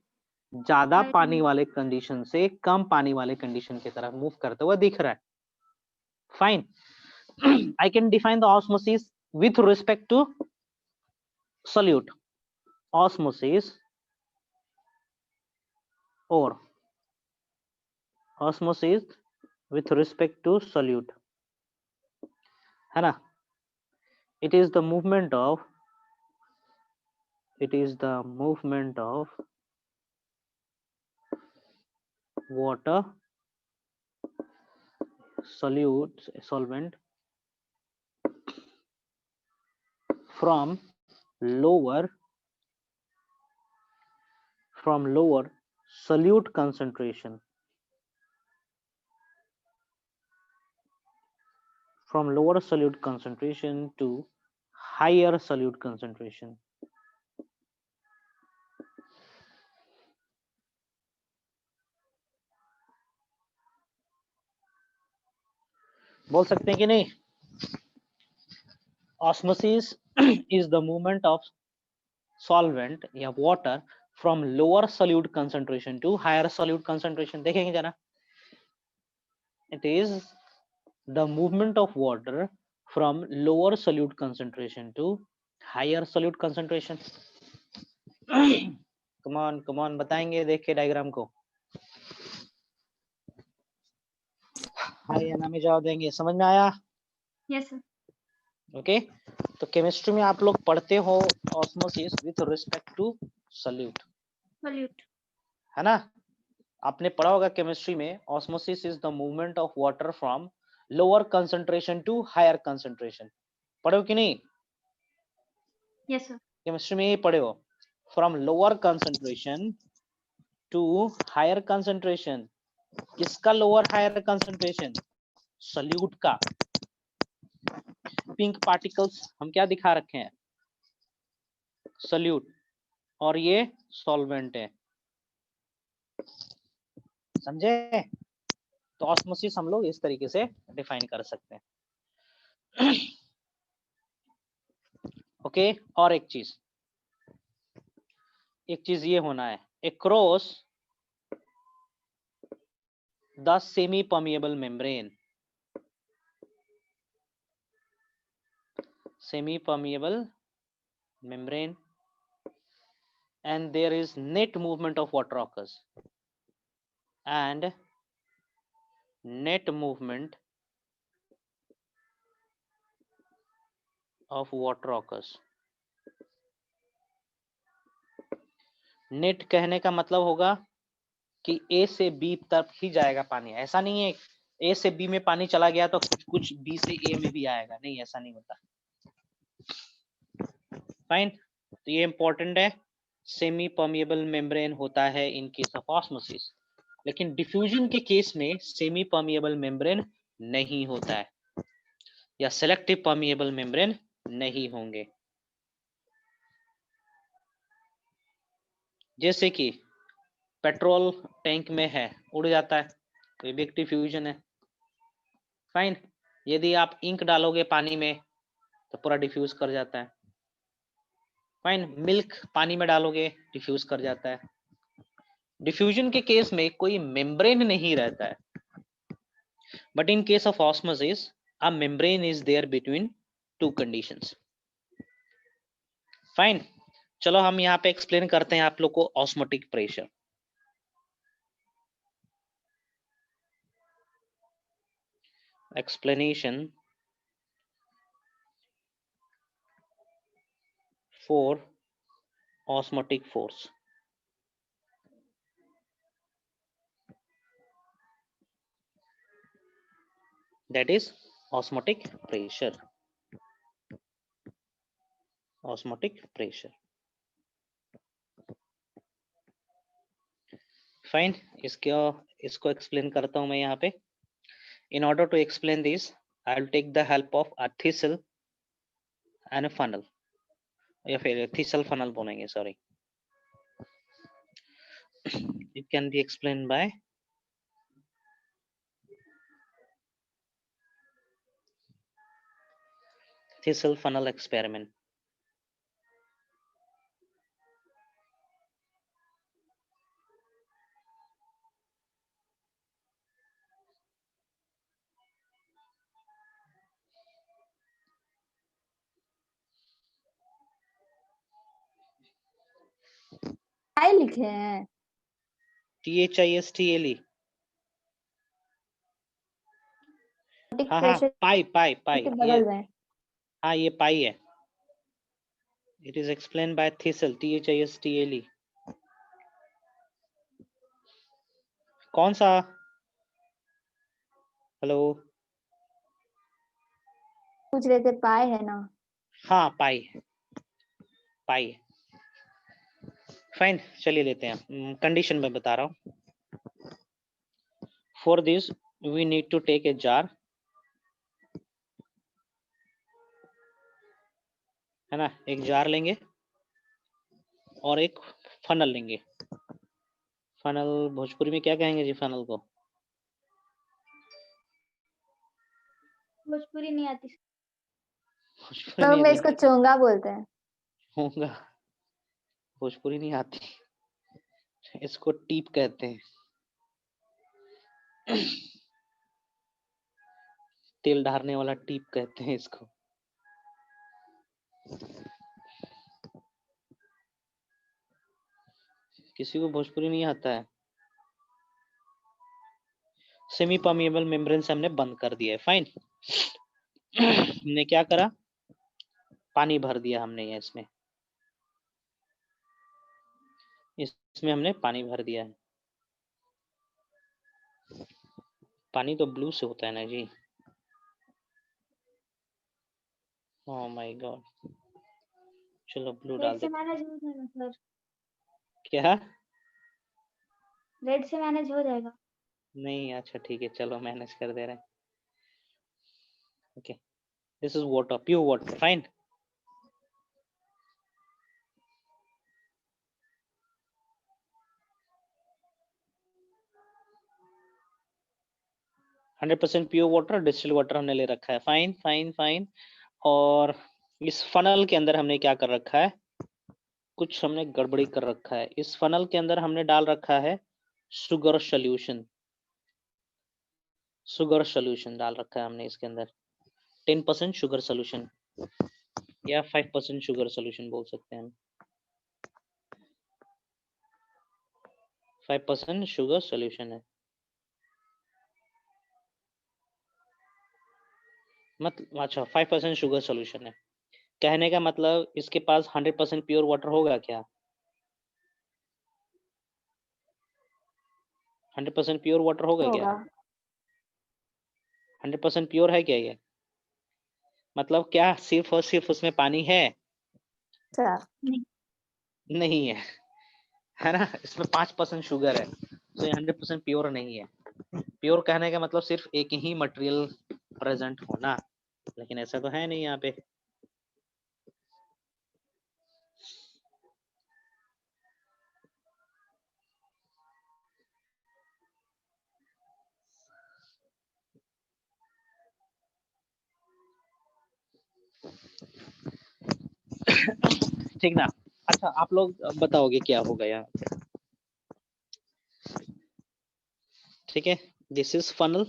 ज्यादा Higher पानी वाले कंडीशन से कम पानी वाले कंडीशन की तरफ मूव करते हुए दिख रहा है। Fine. I can define the osmosis with respect to solute. Osmosis or osmosis with respect to solute, है ना? It is the movement of water solvent from lower solute concentration to higher solute concentration। बोल सकते हैं कि नहीं? Osmosis is the movement of solvent या water from lower solute concentration to higher solute concentration। देखेंगे जरा। It is the movement of water from lower solute concentration to higher solute concentration। come on बताएंगे देख के diagram को। हाँ या ना में जवाब देंगे। समझ में आया? Yes, sir. ओके। तो केमिस्ट्री में आप लोग पढ़ते हो osmosis with respect to solute, Solute. है ना? आपने पढ़ा होगा केमिस्ट्री में osmosis is the movement of water from lower concentration to higher concentration. पढ़े हो कि नहीं? Yes, sir. केमिस्ट्री में ही पढ़े हो। From lower concentration to higher concentration. किसका लोअर हायर कंसंट्रेशन? सॉल्यूट का। पिंक पार्टिकल्स हम क्या दिखा रखे हैं? सॉल्यूट, और ये सॉल्वेंट है। समझे? तो ऑस्मोसिस हम लोग इस तरीके से डिफाइन कर सकते हैं। ओके। और एक चीज ये होना है, across the semi permeable membrane, and there is net movement of water occurs, and net movement of water occurs। Net कहने का मतलब होगा कि ए से बी तक ही जाएगा पानी, ऐसा नहीं है ए से बी में पानी चला गया तो कुछ बी से ए में भी आएगा, नहीं ऐसा नहीं होता। फाइन, तो ये इंपॉर्टेंट है। सेमी परमिएबल मेम्ब्रेन होता है इन केस ऑफ ऑस्मोसिस, लेकिन डिफ्यूजन के केस में सेमी परमिएबल मेम्ब्रेन नहीं होता है, या सेलेक्टिव परमिएबल मेम्ब्रेन नहीं होंगे। जैसे कि पेट्रोल टैंक में है, उड़ जाता है, तो ये भी एक डिफ्यूजन है। फाइन, यदि आप इंक डालोगे पानी में तो पूरा डिफ्यूज कर जाता है। फाइन, मिल्क पानी में डालोगे डिफ्यूज कर जाता है। डिफ्यूजन के केस में कोई मेम्ब्रेन नहीं रहता है, but in case of osmosis a membrane is there between two conditions. Fine, चलो हम यहाँ पे एक्सप्लेन करते हैं आप लोग को osmotic pressure. Explanation for osmotic force. That is osmotic pressure. Osmotic pressure. Fine. इसको explain करता हूँ मैं यहाँ पे. In order to explain this, I will take the help of a thistle and a funnel. या फिर thistle funnel बोलेंगे, sorry. It can be explained by thistle funnel experiment. आई लिखे हैं THISTLE. हाँ हाँ, प्रेशर पाई पाई पाई, के ये बगल में। हाँ ये पाई है. It is explained by thistle, THISTLE. कौन सा? हेलो, पूछ रहे थे पाए है ना? हाँ पाई पाई. फाइन, चलिए लेते हैं. कंडीशन में बता रहा हूँ. For this we need to take a jar, है ना. एक जार लेंगे और एक फनल लेंगे. फनल भोजपुरी में क्या कहेंगे जी फनल को? भोजपुरी नहीं आती। भोजपुरी तो नहीं में आती? इसको चोंगा बोलते हैं। होगा, भोजपुरी नहीं आती, इसको टीप कहते हैं. तेल ढारने वाला टीप कहते हैं इसको. किसी को भोजपुरी नहीं आता है? सेमी परमिएबल मेम्ब्रेन से हमने बंद कर दिया है. फाइन. हमने क्या करा, पानी भर दिया हमने इसमें हमने पानी भर दिया है. पानी तो ब्लू से होता है ना जी. ओह माय गॉड, चलो ब्लू रेड डाल से दे. मैनेज हो जाएगा सर, क्या? रेड से मैनेज हो जाएगा। नहीं, अच्छा ठीक है, चलो मैनेज कर दे रहे हैं. Okay, this is water, pure water. Fine. Hundred percent pure water, distil water हमने ले रखा है. Fine fine fine. और इस फनल के अंदर हमने क्या कर रखा है, कुछ हमने गड़बड़ी कर रखा है. इस फनल के अंदर हमने डाल रखा है शुगर सोल्यूशन. शुगर सोल्यूशन डाल रखा है हमने इसके अंदर. 10% शुगर सोल्यूशन या 5% शुगर सोल्यूशन बोल सकते हैं हम. 5% शुगर सोल्यूशन है. मतलब अच्छा 5% शुगर सोल्यूशन है. कहने का मतलब इसके पास 100% प्योर वाटर होगा क्या? 100% प्योर वाटर होगा क्या? होगा 100% प्योर है क्या ये? मतलब क्या सिर्फ और सिर्फ उसमें पानी है? सर। नहीं है, है ना? इसमें 5% शुगर है, तो ये 100% प्योर नहीं है। प्योर कहने का मतलब सिर्फ एक ही मटेरियल प्रेजेंट होना, लेकिन ऐसा तो है नहीं यहाँ पे। ठीक ना? अच्छा, आप लोग बताओगे क्या होगा यहाँ पे? ठीक है, दिस इज फनल,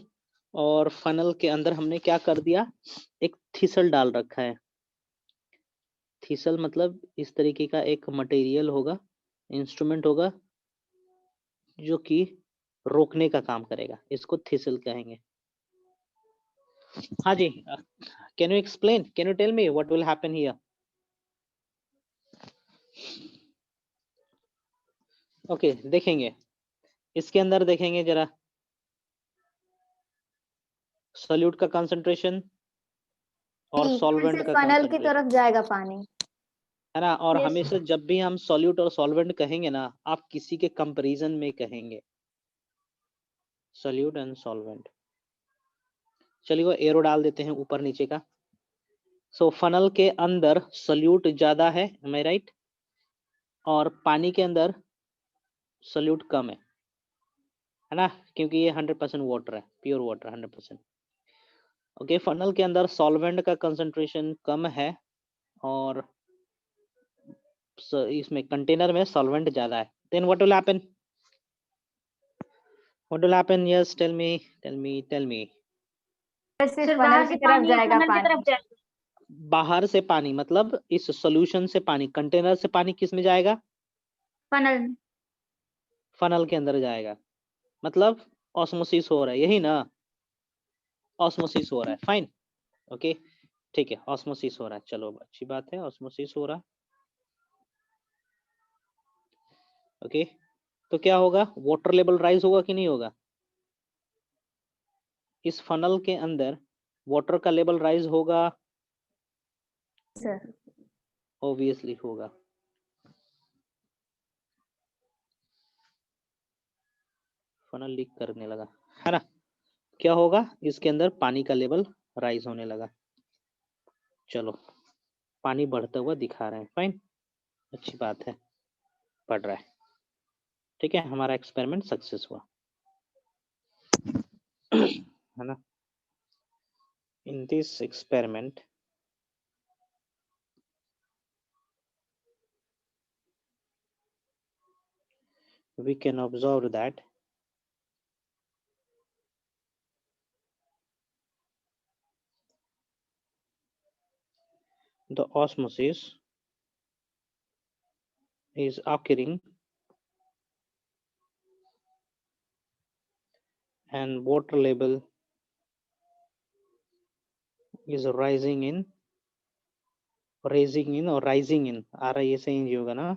और फनल के अंदर हमने क्या कर दिया, एक थिसल डाल रखा है। थिसल मतलब इस तरीके का एक मटेरियल होगा, इंस्ट्रूमेंट होगा, जो कि रोकने का काम करेगा, इसको थिसल कहेंगे। हाँ जी, can you explain, can you tell me what will happen here? Okay, देखेंगे इसके अंदर, देखेंगे जरा सॉल्यूट का कंसंट्रेशन और सॉल्वेंट का फनल की कंसंट्रेशन, तरफ जाएगा पानी। है ना? और Yes. हमेशा जब भी हम सॉल्यूट और सॉल्वेंट कहेंगे ना, आप किसी के कंपैरिजन में कहेंगे, सॉल्यूट एंड सॉल्वेंट। चलिए वो एरो डाल देते हैं ऊपर नीचे का। सो फनल के अंदर सॉल्यूट ज्यादा है, एम आई राइट? और पानी के अंदर सॉल्यूट कम है ना? क्योंकि ये 100% वाटर है, प्योर वाटर 100%। ओके, फनल के अंदर सॉल्वेंट का कंसंट्रेशन कम है, और इसमें कंटेनर में सॉल्वेंट ज्यादा है। Then what will happen? What will happen? Yes, tell me, tell me, tell me. सिर्फ सर फनल बाहर की से तरफ पानी जाएगा फनल की तरफ पानी। जाएगा। बाहर से पानी मतलब इस सॉल्यूशन से पानी, कंटेनर से पानी किस में जाएगा? फनल में। फनल के अंदर जाएगा, मतलब ऑस्मोसिस हो रहा है, यही ना? ऑस्मोसिस हो रहा है, फाइन। ओके, ठीक है, ऑस्मोसिस हो रहा है, चलो अच्छी बात है, ऑस्मोसिस हो रहा है। ओके, तो क्या होगा, वाटर लेवल राइज होगा कि नहीं होगा? इस फनल के अंदर वाटर का लेवल राइज होगा? सर। ऑब्वियसली होगा। फनल लीक करने लगा, है ना? क्या होगा, इसके अंदर पानी का लेवल राइज होने लगा। चलो, पानी बढ़ता हुआ दिखा रहे हैं, फाइन, अच्छी बात है, बढ़ रहा है। ठीक है, हमारा एक्सपेरिमेंट सक्सेस हुआ, है ना? In this experiment we can observe that the osmosis is occurring and water level is rising in or rising in, आ रहा है, ये सही होगा ना?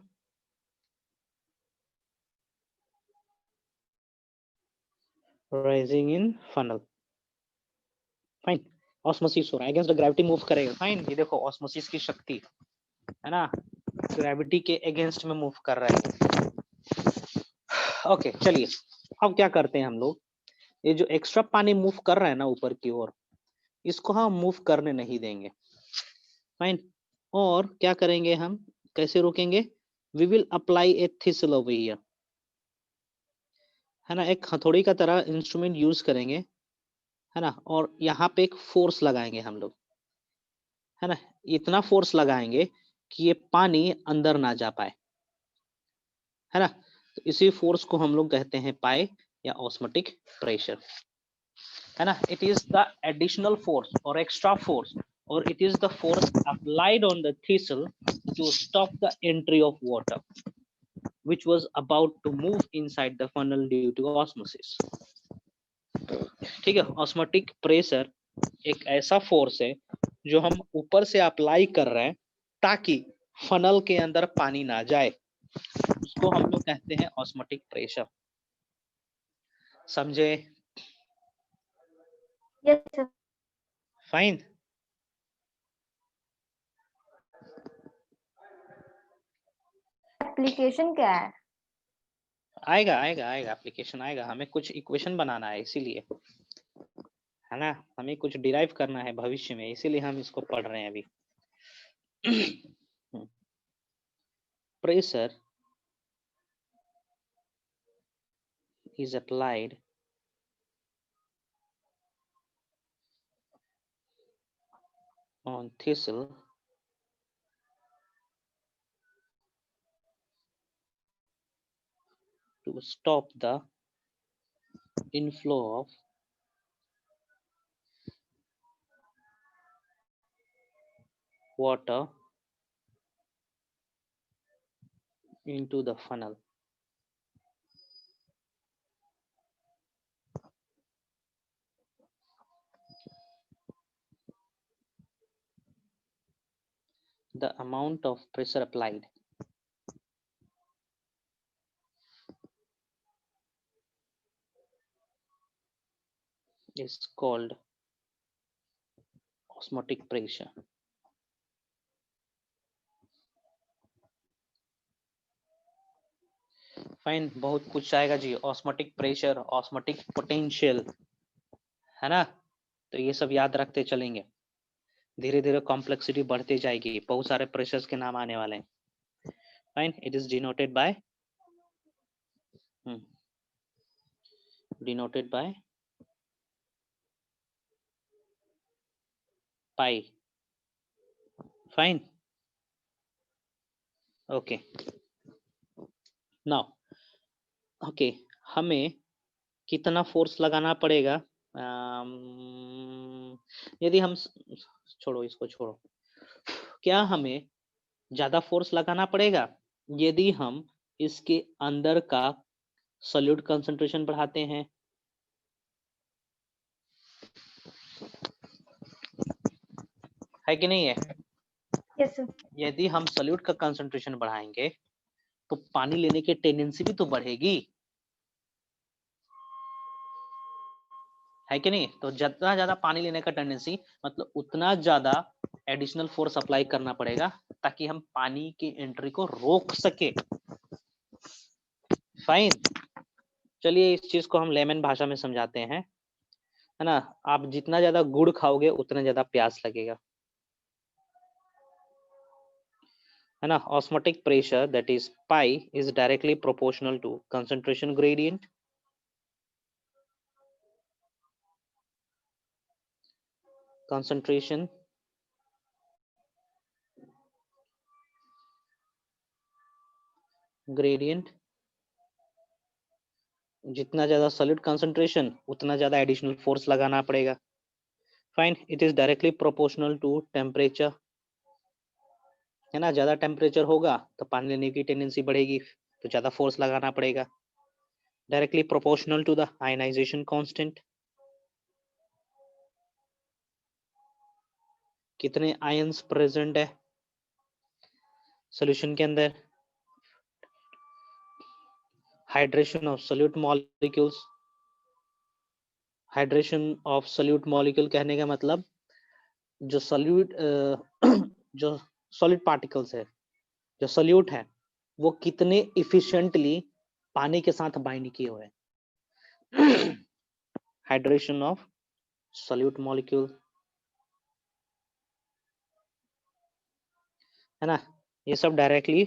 rising in funnel, fine. Osmosis हो रहा है, अगेंस्ट द ग्रेविटी मूव करेगा, फाइन। ये देखो ऑस्मोसिस की शक्ति, है ना? ग्रेविटी के अगेंस्ट में मूव कर रहा है। ओके, चलिए अब क्या करते हैं हम लोग, ये जो एक्स्ट्रा पानी मूव कर रहा है ना ऊपर की ओर, इसको हम मूव करने नहीं देंगे, फाइन। और क्या करेंगे हम, कैसे रोकेंगे? We will apply a thistle over here, है ना? एक हथौड़ी का तरह इंस्ट्रूमेंट यूज करेंगे, है ना? और यहाँ पे एक फोर्स लगाएंगे हम लोग, है ना? इतना फोर्स लगाएंगे कि ये पानी अंदर ना जा पाए, है ना? तो इसी फोर्स को हम लोग कहते हैं पाई या ऑस्मोटिक प्रेशर, है ना? It is the additional force और एक्स्ट्रा फोर्स, और it is the force applied on the thistle to stop the entry of water which was about to move inside the funnel due to osmosis. ठीक है, osmotic pressure एक ऐसा force है जो हम ऊपर से अप्लाई कर रहे हैं ताकि फनल के अंदर पानी ना जाए, उसको हम लोग कहते हैं ऑस्मोटिक प्रेशर। समझे? Yes, sir. फाइन। एप्लीकेशन क्या है? आएगा आएगा आएगा, एप्लीकेशन आएगा। हमें कुछ इक्वेशन बनाना है इसीलिए, है ना, हमें कुछ डिराइव करना है भविष्य में, इसीलिए हम इसको पढ़ रहे हैं अभी। Pressure is applied on thistle to stop the inflow of water into the funnel. The amount of pressure applied is called osmotic pressure. Fine, बहुत कुछ आएगा जी, ऑस्मोटिक प्रेशर, ऑस्मोटिक पोटेंशियल, है ना। तो ये सब याद रखते चलेंगे, धीरे धीरे कॉम्प्लेक्सिटी बढ़ती जाएगी, बहुत सारे प्रेशर्स के नाम आने वाले हैं। Fine, it is denoted by pi. Fine, okay. Now okay, हमें कितना फोर्स लगाना पड़ेगा? यदि हम छोड़ो, इसको छोड़ो, क्या हमें ज्यादा फोर्स लगाना पड़ेगा यदि हम इसके अंदर का सॉल्यूट कंसंट्रेशन बढ़ाते हैं? है कि नहीं है? Yes, sir. यदि हम सॉल्यूट का कंसंट्रेशन बढ़ाएंगे तो पानी लेने की टेंडेंसी भी तो बढ़ेगी, है कि नहीं? तो जितना ज्यादा पानी लेने का टेंडेंसी, मतलब उतना ज्यादा एडिशनल फोर्स अप्लाई करना पड़ेगा ताकि हम पानी की एंट्री को रोक सके। फाइन, चलिए इस चीज को हम लेमन भाषा में समझाते हैं, है ना। आप जितना ज्यादा गुड़ खाओगे उतना ज्यादा प्यास लगेगा, है ना। Osmotic pressure that is pi is directly proportional to concentration gradient, concentration gradient। जितना ज्यादा सॉलिड कंसंट्रेशन उतना ज्यादा एडिशनल फोर्स लगाना पड़ेगा। Fine, it is directly proportional to temperature, है ना। ज्यादा टेम्परेचर होगा तो पानी लेने की टेंडेंसी बढ़ेगी, तो ज्यादा फोर्स लगाना पड़ेगा। Directly proportional to the ionization constant, कितने आयंस प्रेजेंट है सॉल्यूशन के अंदर। Hydration of solute molecules, hydration of solute molecule कहने का मतलब जो सोल्यूट जो सॉलिड पार्टिकल्स है, जो सोल्यूट है, वो कितने इफिशिएंटली पानी के साथ बाइंड किए हुए हैं। हाइड्रेशन ऑफ सोल्यूट मॉलिक्यूल, है ना। ये सब डायरेक्टली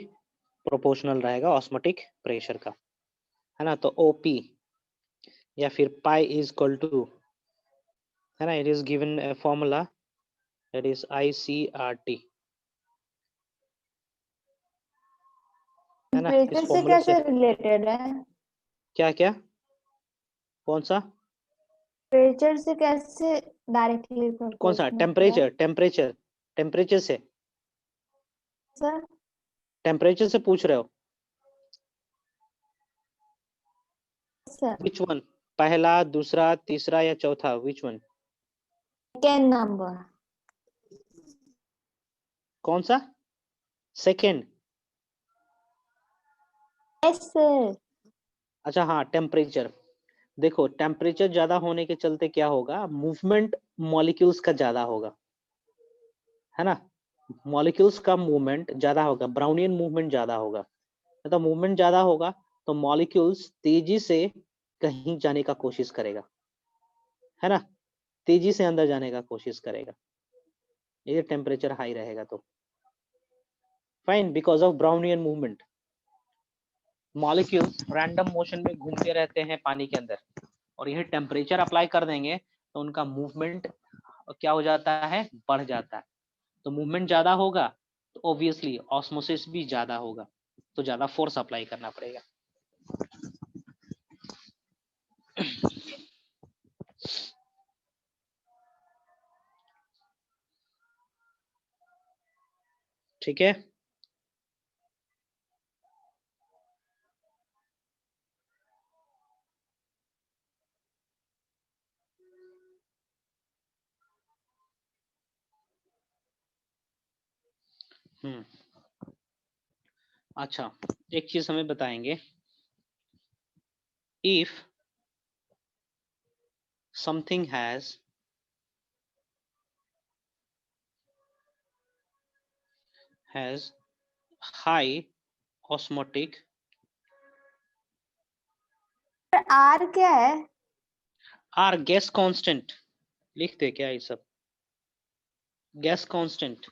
प्रोपोर्शनल रहेगा ऑस्मोटिक प्रेशर का, है ना। तो ओपी या फिर पाई इज इक्वल टू, है ना, it is given a formula that is ICRT, है ना। इस टेम्परेचर से फॉर्मूले से कैसे रिलेटेड है? क्या क्या, कौन सा टेम्परेचर से कैसे डायरेक्टली कौन सा? प्रोपोर्शनल है टेम्परेचर से, सर? टेम्परेचर से पूछ रहे हो? सर, विच वन, पहला, दूसरा, तीसरा या चौथा, विच वन? Second number. कौन सा सेकेंड? Yes sir. अच्छा हाँ, टेम्परेचर। देखो टेम्परेचर ज्यादा होने के चलते क्या होगा, मूवमेंट मॉलिक्यूल्स का ज्यादा होगा, है ना। मॉलिक्यूल्स का मूवमेंट ज्यादा होगा, ब्राउनियन मूवमेंट ज्यादा होगा। तो मूवमेंट ज्यादा होगा तो मॉलिक्यूल्स तेजी से कहीं जाने का कोशिश करेगा, है ना, तेजी से अंदर जाने का कोशिश करेगा, ये टेम्परेचर हाई रहेगा तो। Fine, because of Brownian movement molecules random motion में घूमते रहते हैं पानी के अंदर, और यह टेम्परेचर अप्लाई कर देंगे तो उनका मूवमेंट क्या हो जाता है, बढ़ जाता है। तो मूवमेंट ज्यादा होगा तो ऑब्वियसली ऑस्मोसिस भी ज्यादा होगा, तो ज्यादा फोर्स अप्लाई करना पड़ेगा। ठीक है। अच्छा, एक चीज हमें बताएंगे, if something has high osmotic, R क्या है? आर गैस कांस्टेंट, लिखते क्या ये सब, गैस कांस्टेंट,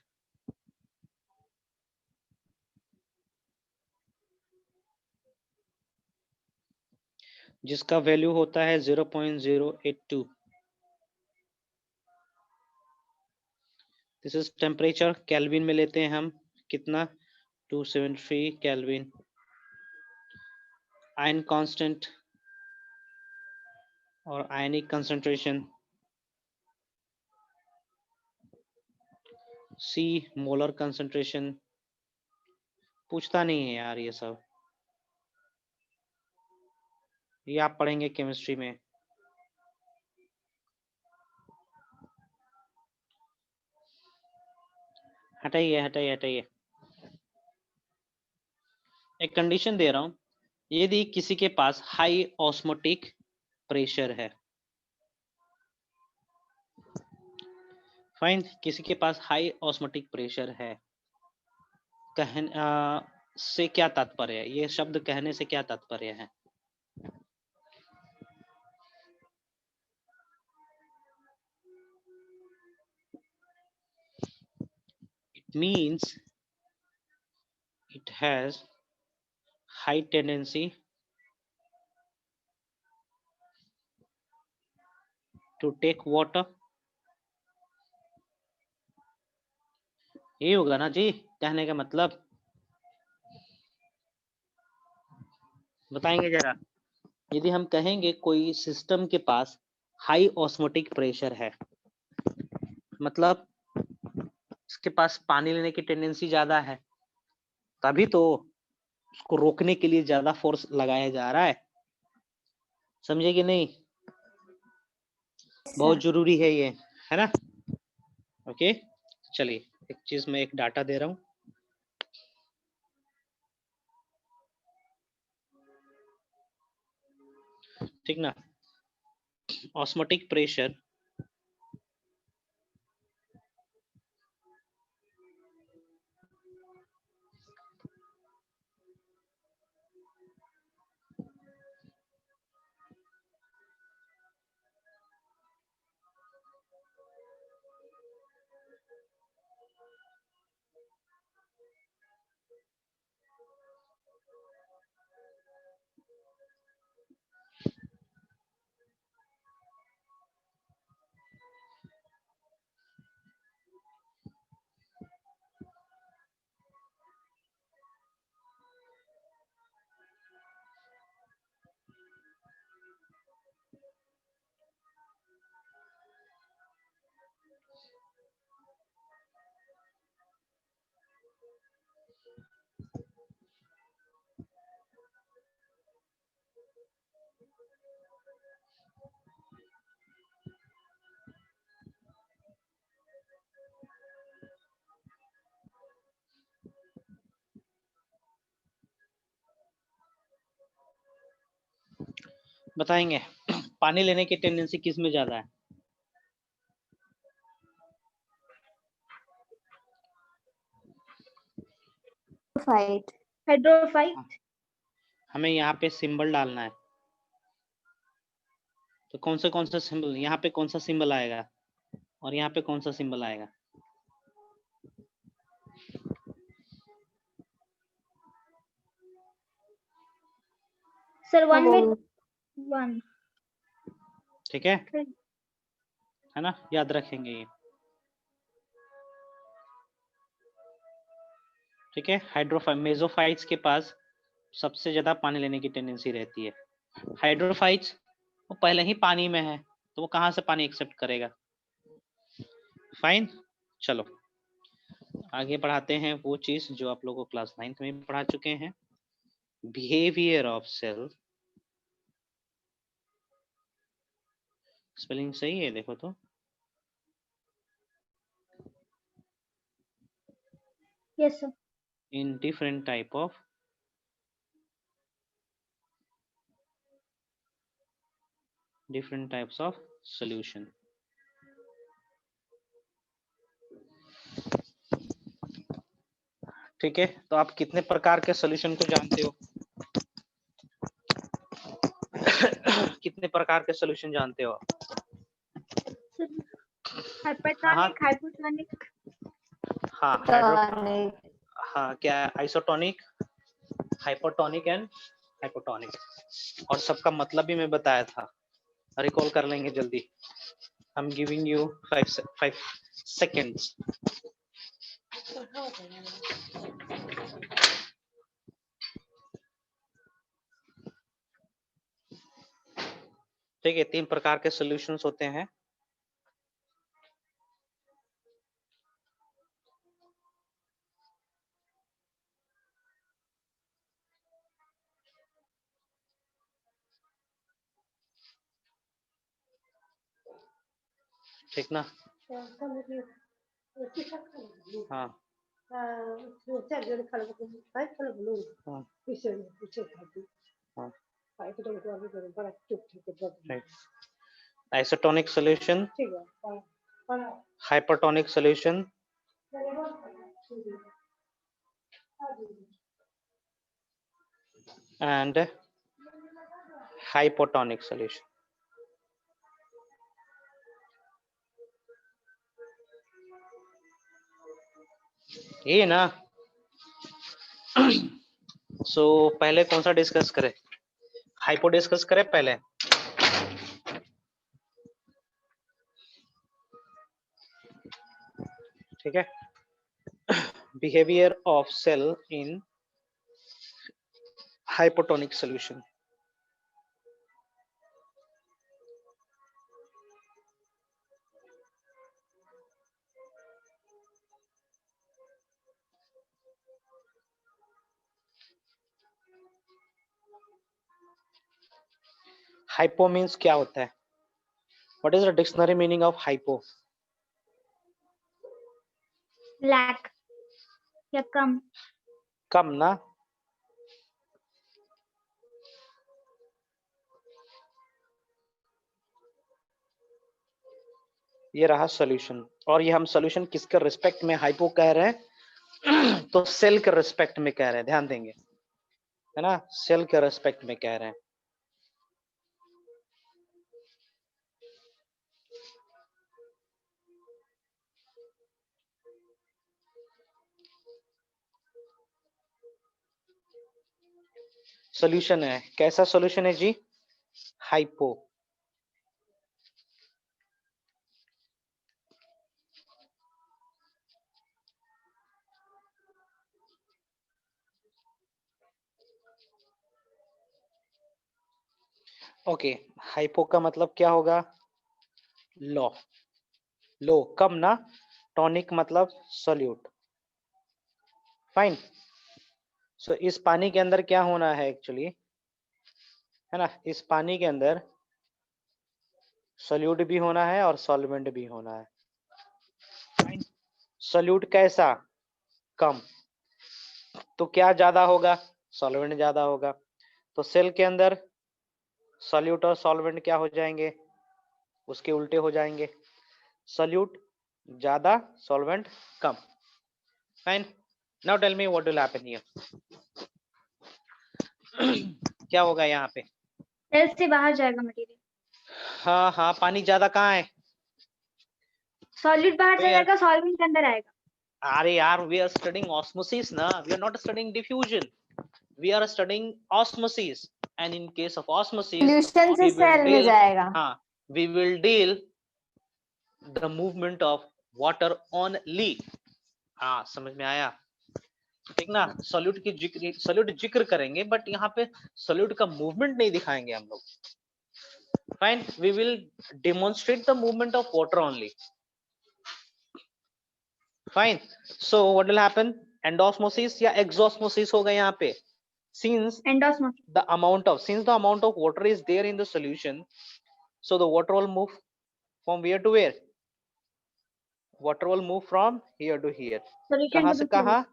जिसका वैल्यू होता है 0.082। दिस इज टेम्परेचर, केल्विन में लेते हैं हम, कितना, 273 केल्विन। आयन कांस्टेंट और आयनिक कंसंट्रेशन, सी मोलर कंसंट्रेशन, पूछता नहीं है यार ये सब, ये आप पढ़ेंगे केमिस्ट्री में। हटाइए हटाइए हटाइए। एक कंडीशन दे रहा हूं, यदि किसी के पास हाई ऑस्मोटिक प्रेशर है, फाइन, किसी के पास हाई ऑस्मोटिक प्रेशर है, से क्या तात्पर्य है, ये शब्द कहने से क्या तात्पर्य है? It means it has high tendency to take water, ये होगा ना जी कहने का मतलब, बताएंगे जरा। यदि हम कहेंगे कोई सिस्टम के पास हाई ऑस्मोटिक प्रेशर है, मतलब उसके पास पानी लेने की टेंडेंसी ज्यादा है, तभी तो उसको रोकने के लिए ज्यादा फोर्स लगाया जा रहा है, समझे कि नहीं? बहुत जरूरी है ये, है ना। ओके, चलिए एक चीज में एक डाटा दे रहा हूं, ठीक ना। ऑस्मोटिक प्रेशर बताएंगे। पानी लेने की टेंडेंसी किस में ज्यादा है? Fight hydrophyte. हमें यहाँ पे सिंबल डालना है, तो कौन सा सिंबल, यहाँ पे कौन सा सिंबल आएगा और यहाँ पे कौन सा सिंबल आएगा? सर 1 में 1। ठीक है ना, याद रखेंगे ये। ठीक है, मेसोफाइट्स के पास सबसे ज्यादा पानी लेने की टेंडेंसी रहती है। हाइड्रोफाइट्स वो पहले ही पानी में है, तो वो कहाँ से पानी एक्सेप्ट करेगा? फाइन, चलो आगे बढ़ाते हैं वो चीज जो आप लोगों को क्लास 9th में पढ़ा चुके हैं। बिहेवियर ऑफ सेल, स्पेलिंग सही है देखो तो। Yes sir. In different type of different types of solution। ठीक है, तो आप कितने प्रकार के सॉल्यूशन को जानते हो? कितने प्रकार के सॉल्यूशन जानते हो? Hypertonic, hypotonic. हाँ हाँ, क्या आइसोटोनिक, हाइपोटोनिक एंड हाइपोटोनिक, और सबका मतलब भी मैं बताया था, रिकॉल कर लेंगे जल्दी। I am giving you 5 seconds। ठीक है, 3 प्रकार के सॉल्यूशंस होते हैं। ठीक ना? हाँ isotonic solution, hypertonic solution, and hypotonic solution। ये ना सो पहले कौन सा डिस्कस करें? हाइपो डिस्कस करें पहले। ठीक है, behaviour of cell in hypotonic solution. Hypo means क्या होता है? What is the dictionary meaning of hypo? Lack या कम। कम ना? ये रहा सॉल्यूशन, और ये हम सॉल्यूशन किसके रिस्पेक्ट में हाइपो कह रहे हैं? तो सेल के रिस्पेक्ट में कह रहे हैं, ध्यान देंगे, है ना, सेल के रिस्पेक्ट में कह रहे हैं। सॉल्यूशन है, कैसा सॉल्यूशन है जी? हाइपो। ओके, हाइपो का मतलब क्या होगा? लो, लो कम ना, टॉनिक मतलब सॉल्यूट। फाइन, सो इस पानी के अंदर क्या होना है एक्चुअली, है ना, इस पानी के अंदर सॉल्यूट भी होना है और सॉल्वेंट भी होना है। सॉल्यूट कैसा? कम, तो क्या ज्यादा होगा? सॉल्वेंट ज्यादा होगा। तो सेल के अंदर सॉल्यूट और सॉल्वेंट क्या हो जाएंगे, उसके उल्टे हो जाएंगे, सॉल्यूट ज्यादा, सॉल्वेंट कम। Fine, now tell me what will happen here. क्या होगा यहाँ पे? सेल से बाहर जाएगा मटेरियल, हाँ हाँ, पानी ज्यादा कहाँ है? सॉलिड बाहर तो यार, जाएगा, सॉल्वेंट के अंदर आएगा। अरे यार, वी आर स्टडिंग ऑस्मोसिस ना, we are not studying diffusion, we are studying osmosis, and in case of osmosis solution से we will सेल में deal, जाएगा। हाँ, we will deal the movement of water only। हाँ, समझ में आया? ठीक ना? सॉल्यूट की जिक्र, सॉल्यूट जिक्र करेंगे, बट यहाँ पे सॉल्यूट का मूवमेंट नहीं दिखाएंगे हम लोग। Fine, we will demonstrate the movement of water only. Fine, so what will happen? Endosmosis या एक्सोस्मोसिस होगा यहाँ पे। since endosmosis. the amount of water is there in the solution, so the water will move from where to where? Water will move from here to here। Solution कहाँ to से the cell. कहाँ?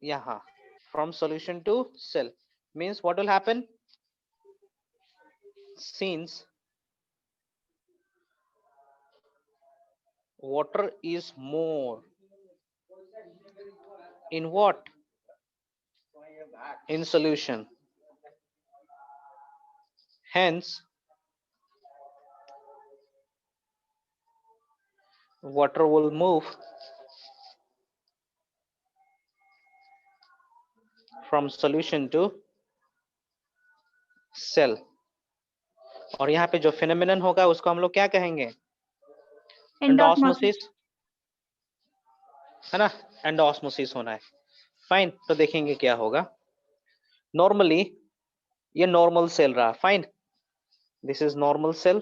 यहाँ, from solution to cell। means what will happen? Since water is more in what? In solution, hence water will move from solution to cell। और यहाँ पे जो phenomenon होगा उसको हम लोग क्या कहेंगे? एंडोस्मोसिस। एंडोस्मोसिस, है ना? एंडोस्मोसिस होना है। फाइन, तो देखेंगे क्या होगा। नॉर्मली ये नॉर्मल सेल रहा। Fine, this is normal cell.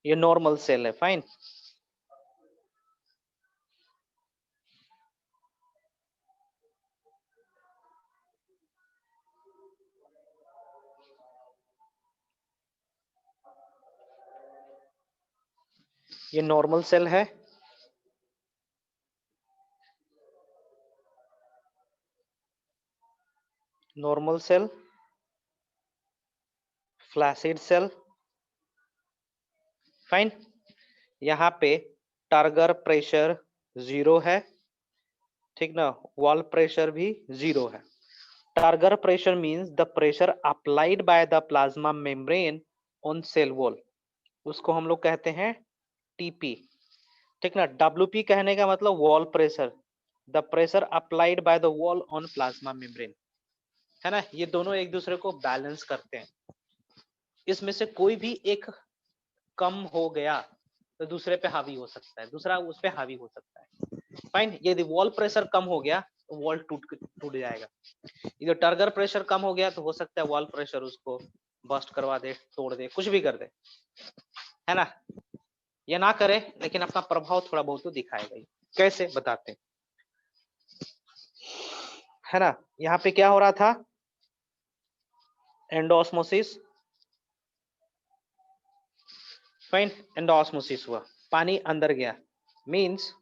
ये नॉर्मल सेल है। फाइन, ये नॉर्मल सेल है। Normal cell, flaccid cell. Fine, यहाँ पे टारगर प्रेशर 0 है, ठीक ना? वॉल प्रेशर भी 0 है। Turgor pressure means the pressure applied by the plasma membrane on cell wall, उसको हम लोग कहते हैं टीपी। ठीक ना? डब्ल्यूपी कहने का मतलब wall pressure, the pressure applied by the wall on plasma membrane, है ना? ये दोनों एक दूसरे को बैलेंस करते हैं। इसमें से कोई भी एक कम हो गया तो दूसरे पे हावी हो सकता है, दूसरा उस पे हावी हो सकता है। फाइन, यदि वॉल प्रेशर कम हो गया तो वॉल टूट जाएगा। यदि टर्गर प्रेशर कम हो गया तो हो सकता है वॉल प्रेशर उसको बस्ट करवा दे, तोड़ दे, कुछ भी कर दे, है ना? ये ना करे लेकिन अपना प्रभाव थोड़ा बहुत तो दिखाएगा ही। कैसे बताते हैं, है ना? यहाँ पे क्या हो रहा था? एंडोस्मोसिस। फाइन, एंडोस्मोसिस हुआ, पानी अंदर गया, मींस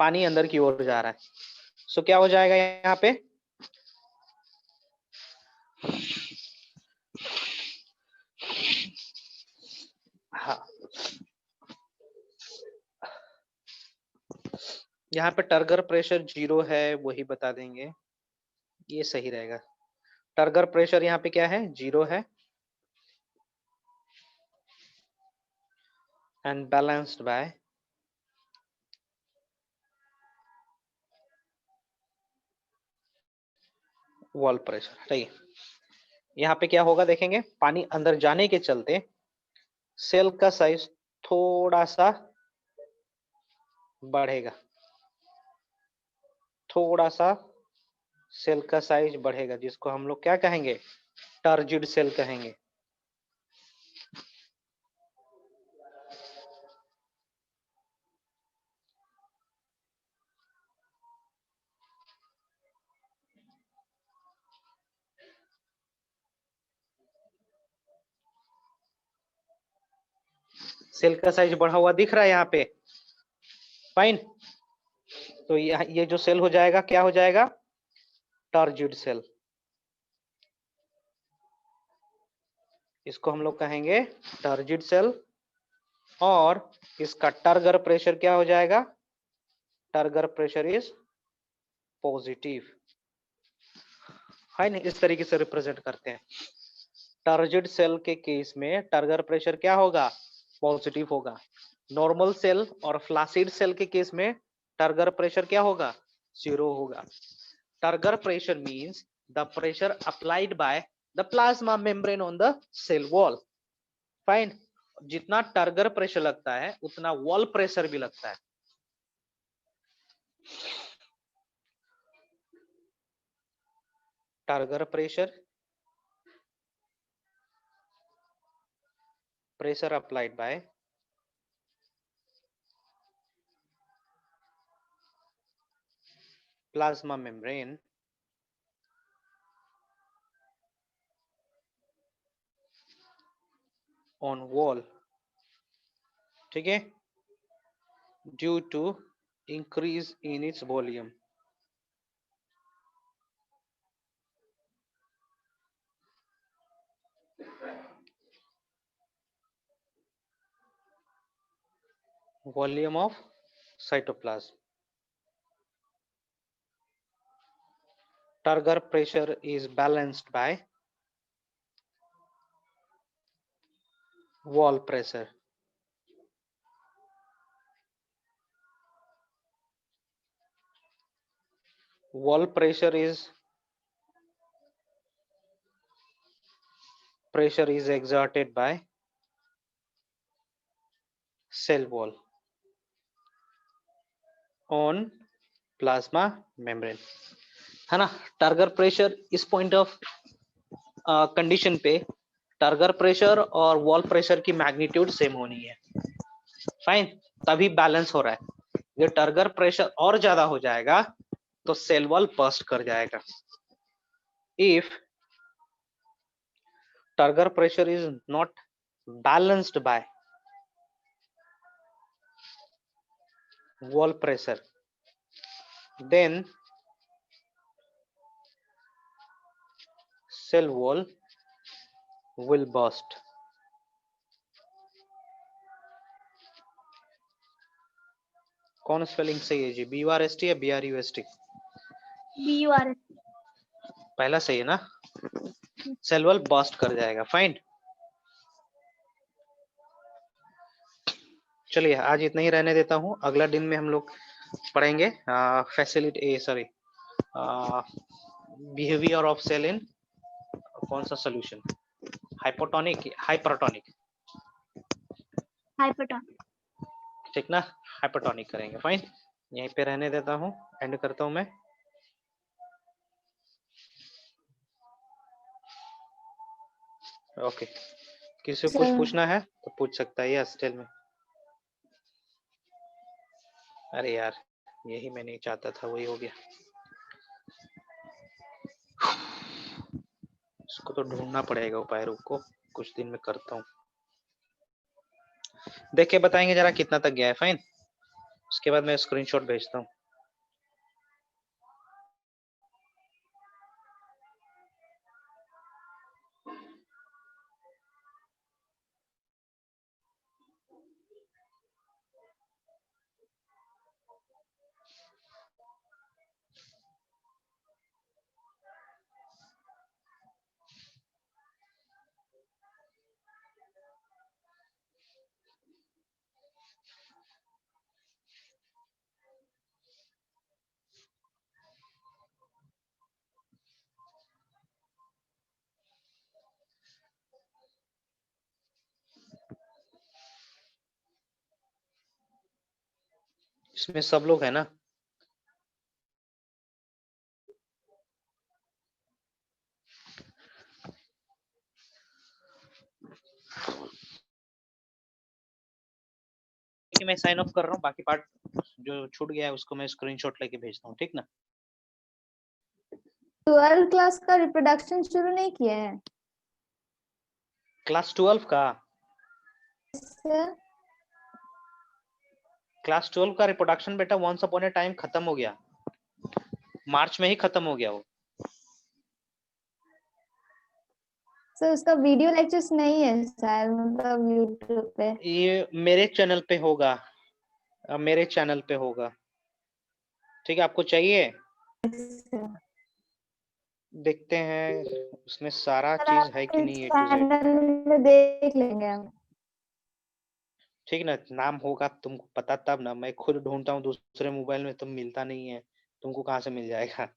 पानी अंदर की ओर जा रहा है। सो क्या हो जाएगा यहाँ पे? हाँ, यहाँ पे टर्गर प्रेशर 0 है, वही बता देंगे, ये सही रहेगा। टर्गर प्रेशर यहाँ पे क्या है? 0 है, and balanced bye wall pressure. ठीक है, यहाँ पे क्या होगा देखेंगे, पानी अंदर जाने के चलते सेल का साइज थोड़ा सा बढ़ेगा, थोड़ा सा सेल का साइज बढ़ेगा, जिसको हम लोग क्या कहेंगे? टर्जिड सेल कहेंगे। सेल का साइज बढ़ा हुआ दिख रहा है यहाँ पे, फाइन। तो ये जो सेल हो जाएगा क्या हो जाएगा? Turgid cell. इसको हम लोग कहेंगे टर्जिड सेल। और इसका टर्गर प्रेशर क्या हो जाएगा? Turgor pressure is positive. है ना, इस तरीके से रिप्रेजेंट करते हैं। टर्जिड सेल के केस में टर्गर प्रेशर क्या होगा? पॉजिटिव होगा। नॉर्मल सेल और फ्लासिड सेल के केस में टर्गर प्रेशर क्या होगा? 0 होगा। Turgor pressure means the pressure applied by the plasma membrane on the cell wall. Fine. जितना टर्गर प्रेशर लगता है उतना वॉल प्रेशर भी लगता है। Turgor pressure, pressure applied by plasma membrane on wall, ठीक है, due to increase in its volume. Volume of cytoplasm. Turgor pressure is balanced by wall pressure. Wall pressure is exerted by cell wall on plasma membrane, है ना। Turgor pressure इस point of condition पे turgor pressure और wall pressure की magnitude same होनी है। Fine, तभी balance हो रहा है। ये टर्गर प्रेशर और ज्यादा हो जाएगा तो सेल वॉल बर्स्ट कर जाएगा। If turgor pressure is not balanced bye wall pressure, then cell wall will burst. कौन स्पेलिंग सही है जी? BURST या BRUST? BURST। पहला सही है ना। सेल वॉल बर्स्ट कर जाएगा। फाइन, चलिए आज इतना ही रहने देता हूँ। अगला दिन में हम लोग पढ़ेंगे बिहेवियर ऑफ सेल इन कौन सा सोल्यूशन, हाइपोटोनिक, हाइपरटोनिक, ठीक ना, हाइपरटोनिक करेंगे। फाइन, यहीं पे रहने देता हूँ, एंड करता हूँ मैं। ओके, किसी को कुछ पूछना है तो पूछ सकता है ये हॉस्टल में। अरे यार, यही मैं नहीं चाहता था, वही हो गया। इसको तो ढूंढना पड़ेगा उपाय, रुको कुछ दिन में करता हूँ। देख के बताएंगे जरा कितना तक गया है। फाइन, उसके बाद मैं स्क्रीनशॉट भेजता हूँ। इसमें सब लोग है ना? मैं साइन ऑफ कर रहा हूँ, बाकी पार्ट जो छूट गया है उसको मैं स्क्रीनशॉट लेके भेजता हूँ, ठीक ना। 12 क्लास का रिप्रोडक्शन शुरू नहीं किया है? क्लास 12 का? क्लास 12 का रिप्रोडक्शन बेटा वंस अपॉन ए टाइम खत्म हो गया, मार्च में ही खत्म हो गया वो। सर उसका वीडियो लेक्चर्स नहीं है शायद, मतलब यूट्यूब पे। ये मेरे चैनल पे होगा, मेरे चैनल पे होगा, ठीक है। आपको चाहिए, देखते हैं उसमें सारा सर चीज है कि आपके नहीं, A to Z। चैनल में देख लेंगे हम। ठीक ना, नाम होगा तुमको पता तब ना, मैं खुद ढूंढता हूँ दूसरे मोबाइल में, तुम मिलता नहीं है, तुमको कहाँ से मिल जाएगा।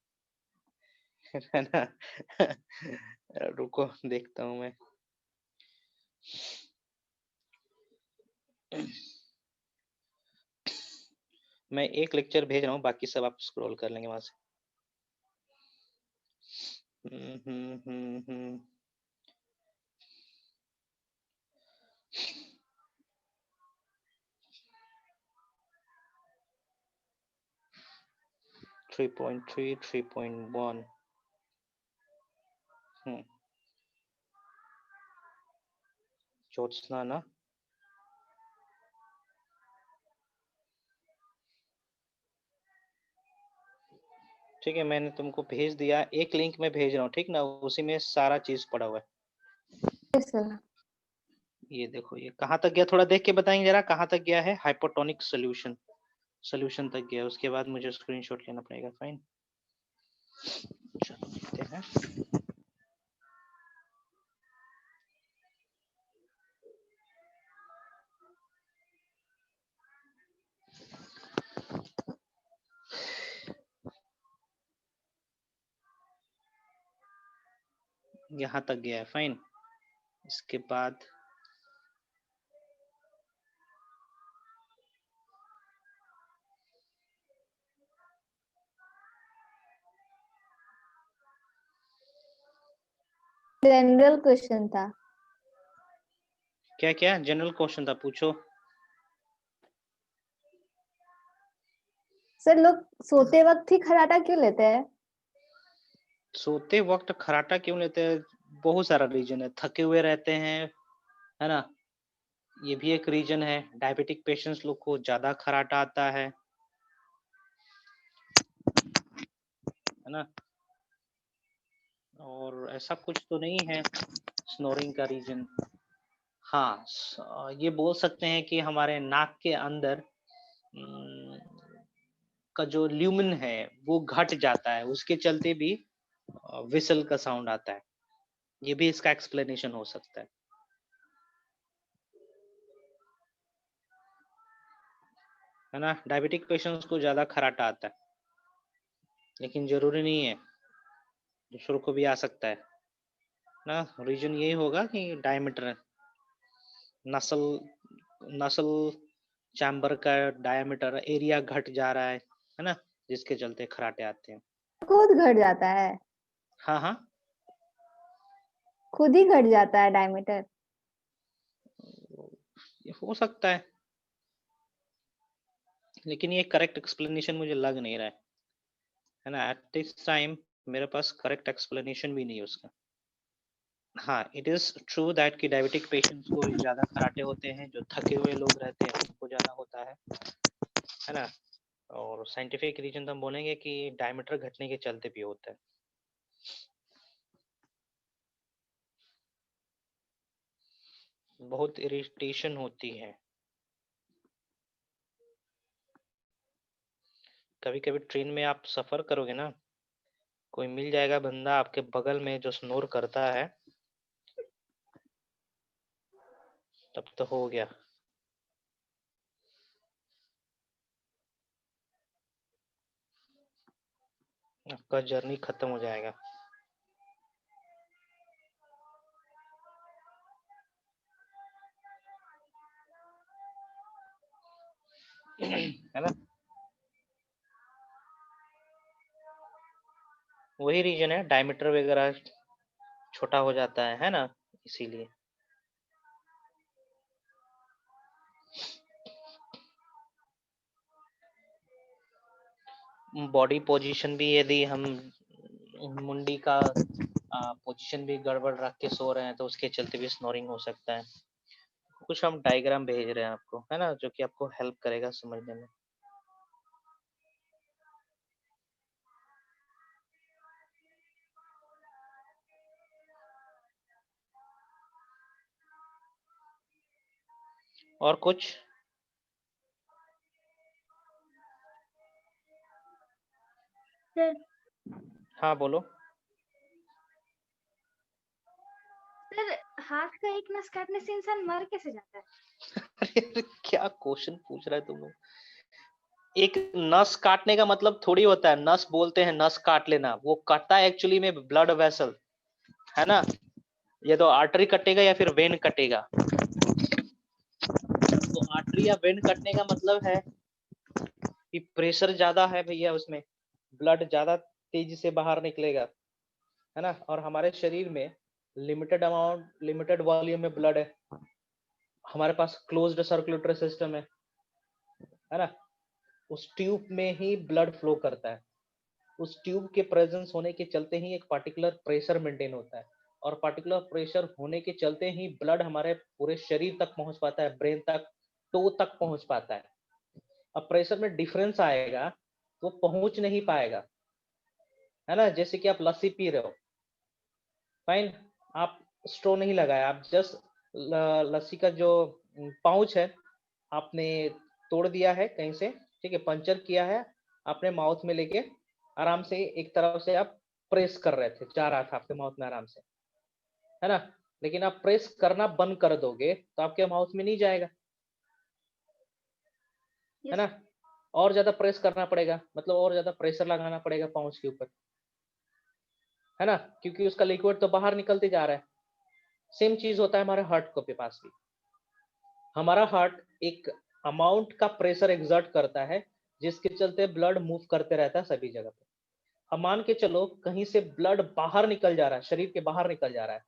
है ना। रुको देखता हूँ मैं। मैं एक लेक्चर भेज रहा हूँ, बाकी सब आप स्क्रॉल कर लेंगे वहां से। हम्म 3.3 3.1 ज्योत्सना ना, ठीक है, मैंने तुमको भेज दिया, एक लिंक में भेज रहा हूँ, ठीक ना, उसी में सारा चीज पड़ा हुआ है। सर ये देखो, ये कहाँ तक गया, थोड़ा देख के बताएंगे जरा, कहाँ तक गया है। हाइपोटोनिक सोल्यूशन, सोल्यूशन तक गया, उसके बाद मुझे स्क्रीनशॉट लेना पड़ेगा। फाइन, चलो देखते हैं। यहाँ तक गया है, फाइन। इसके बाद जनरल क्वेश्चन था। क्या क्या जनरल क्वेश्चन था, पूछो। सर लोग सोते वक्त ही खर्राटा क्यों लेते हैं? सोते वक्त खर्राटा क्यों लेते हैं? बहुत सारा रीजन है, थके हुए रहते हैं, है ना, ये भी एक रीजन है। डायबिटिक पेशेंट्स लोग को ज्यादा खर्राटा आता है ना। और ऐसा कुछ तो नहीं है स्नोरिंग का रीजन। हाँ, ये बोल सकते हैं कि हमारे नाक के अंदर का जो ल्यूमिन है वो घट जाता है, उसके चलते भी विसल का साउंड आता है। ये भी इसका एक्सप्लेनेशन हो सकता है ना। डायबिटिक पेशेंट्स को ज्यादा खर्राटा आता है, लेकिन जरूरी नहीं है, दूसरों को भी आ सकता है ना। रीजन यही होगा कि डायमीटर, नसल नसल चैम्बर का डायमीटर एरिया घट जा रहा है ना, जिसके चलते खर्राटे आते हैं। खुद घट जाता है? हाँ हाँ, खुद ही घट जाता है डायमीटर? ये हो सकता है, लेकिन ये करेक्ट एक्सप्लेनेशन मुझे लग नहीं रहा है ना। एट दिस टाइम मेरे पास करेक्ट एक्सप्लेनेशन भी नहीं है उसका। हाँ, इट इज ट्रू दैट कि डायबिटिक पेशेंट्स को ज्यादा खर्राटे होते हैं, जो थके हुए लोग रहते हैं उनको ज्यादा होता है ना। और साइंटिफिक रीजन तो हम बोलेंगे कि डायमीटर घटने के चलते भी होता है। बहुत इरिटेशन होती है, कभी कभी ट्रेन में आप सफर करोगे ना, कोई मिल जाएगा बंदा आपके बगल में जो स्नोर करता है, तब तो हो गया। आपका जर्नी खत्म हो जाएगा। है ना, वही रीजन है, डायमीटर वगैरह छोटा हो जाता है ना, इसीलिए। बॉडी पोजीशन भी, यदि हम मुंडी का पोजीशन भी गड़बड़ रख के सो रहे हैं तो उसके चलते भी स्नोरिंग हो सकता है। कुछ हम डायग्राम भेज रहे हैं आपको, है ना, जो कि आपको हेल्प करेगा समझने में। और कुछ? सर हाँ बोलो। सर हाथ का एक नस काटने से इंसान मर कैसे जाता है? अरे क्या क्वेश्चन पूछ रहा है तुम लोग। एक नस काटने का मतलब थोड़ी होता है, नस बोलते हैं नस काट लेना, वो कटता है एक्चुअली में ब्लड वेसल, है ना। ये तो आर्टरी कटेगा या फिर वेन कटेगा। तो आर्टरी या वेन कटने का मतलब है कि प्रेशर ज्यादा है भैया, उसमें ब्लड ज्यादा तेजी से बाहर निकलेगा, है ना। और हमारे शरीर में लिमिटेड अमाउंट, लिमिटेड वॉल्यूम में ब्लड है, हमारे पास क्लोज्ड सर्कुलेटरी सिस्टम है ना। उस ट्यूब में ही ब्लड फ्लो करता है, उस ट्यूब के प्रेजेंस होने के चलते ही एक पार्टिकुलर प्रेशर मेंटेन होता है, और पार्टिकुलर प्रेशर होने के चलते ही ब्लड हमारे पूरे शरीर तक पहुंच पाता है, ब्रेन तक, टो तक पहुंच पाता है। अब प्रेशर में डिफरेंस आएगा तो पहुंच नहीं पाएगा, है ना। जैसे कि आप लस्सी पी रहे हो, फाइन, आप स्ट्रो नहीं लगाया, आप जस्ट लस्सी का जो पाउच है आपने तोड़ दिया है कहीं से, ठीक है, पंचर किया है, आपने माउथ में लेके आराम से एक तरफ से आप प्रेस कर रहे थे, जा रहा था आपके माउथ में आराम से, है ना। लेकिन आप प्रेस करना बंद कर दोगे तो आपके माउथ में नहीं जाएगा, है ना। और ज्यादा प्रेस करना पड़ेगा, मतलब और ज्यादा प्रेशर लगाना पड़ेगा पाउच के ऊपर, है ना, क्योंकि उसका लिक्विड तो बाहर निकलते जा रहा है। सेम चीज होता है हमारे हार्ट के पास भी। हमारा हार्ट एक अमाउंट का प्रेशर एक्सर्ट करता है, जिसके चलते ब्लड मूव करते रहता है सभी जगह पे। अब मान के चलो कहीं से ब्लड बाहर निकल जा रहा है, शरीर के बाहर निकल जा रहा है,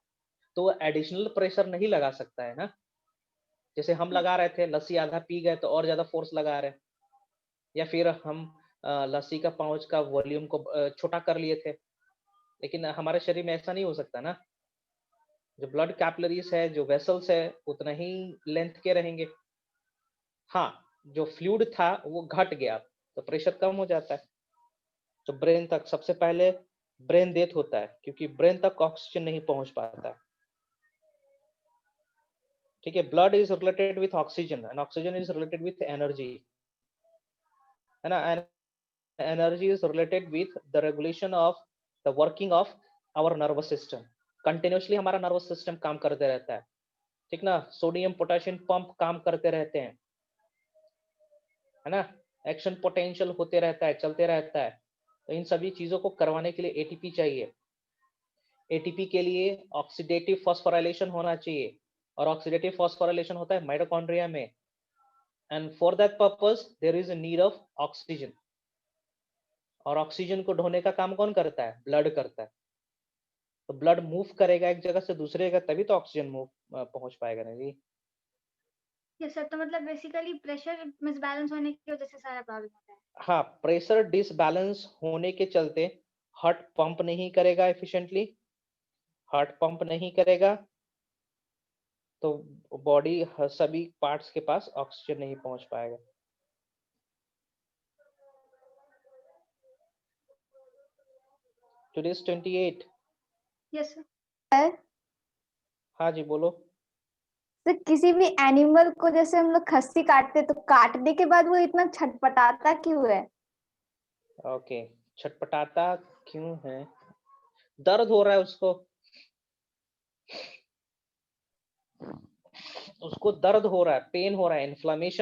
तो एडिशनल प्रेशर नहीं लगा सकता है ना। जैसे हम लगा रहे थे, लस्सी आधा पी गए तो और ज्यादा फोर्स लगा रहे हैं, या फिर हम लस्सी का पाउच का वॉल्यूम को छोटा कर लिए थे, लेकिन हमारे शरीर में ऐसा नहीं हो सकता ना। जो ब्लड कैपिलरीज है, जो वेसल्स है, उतना ही लेंथ के रहेंगे। हाँ, जो फ्लूइड था वो घट गया तो प्रेशर कम हो जाता है। तो ब्रेन तक सबसे पहले ब्रेन डेथ होता है, क्योंकि ब्रेन तक ऑक्सीजन नहीं पहुंच पाता है, ठीक है। Blood is related with oxygen and oxygen is related with energy, है ना। And energy is related with the regulation of the working of our nervous system. Continuously हमारा नर्वस सिस्टम काम करते रहता है, ठीक ना। सोडियम पोटेशियम पंप काम करते रहते हैं, है ना। एक्शन पोटेंशियल होते रहता है, चलते रहता है। तो इन सभी चीजों को करवाने के लिए एटीपी चाहिए। एटीपी के लिए ऑक्सीडेटिव फॉस्फोराइलेशन होना चाहिए, और ऑक्सीडेटिव फॉस्फोराइलेशन होता है माइटोकॉन्ड्रिया में। And for that purpose there is a need of oxygen, और ऑक्सीजन को ढोने का काम कौन करता है? ब्लड करता है। तो ब्लड मूव करेगा एक जगह से दूसरे जगह, तभी तो ऑक्सीजन मूव पहुंच पाएगा ना जी। यस सर, तो मतलब बेसिकली प्रेशर मिसबैलेंस होने की वजह से सारा प्रॉब्लम होता है। हाँ, प्रेशर डिसबैलेंस होने के चलते हार्ट पंप नहीं करेगा एफिशिएंटली, हार्ट पंप नहीं करेगा तो बॉडी सभी पार्ट्स के पास ऑक्सीजन नहीं पहुंच पाएगा। Today is 28। Yes sir. Sir हाँ जी बोलो। तो किसी भी एनिमल को जैसे हम लोग खस्सी काटते तो काटने के बाद वो इतना छटपटाता क्यों है? ओके, छटपटाता क्यों है? दर्द हो रहा है उसको, उसको दर्द हो रहा है, पेन हो रहा है, इन्फ्लामेशन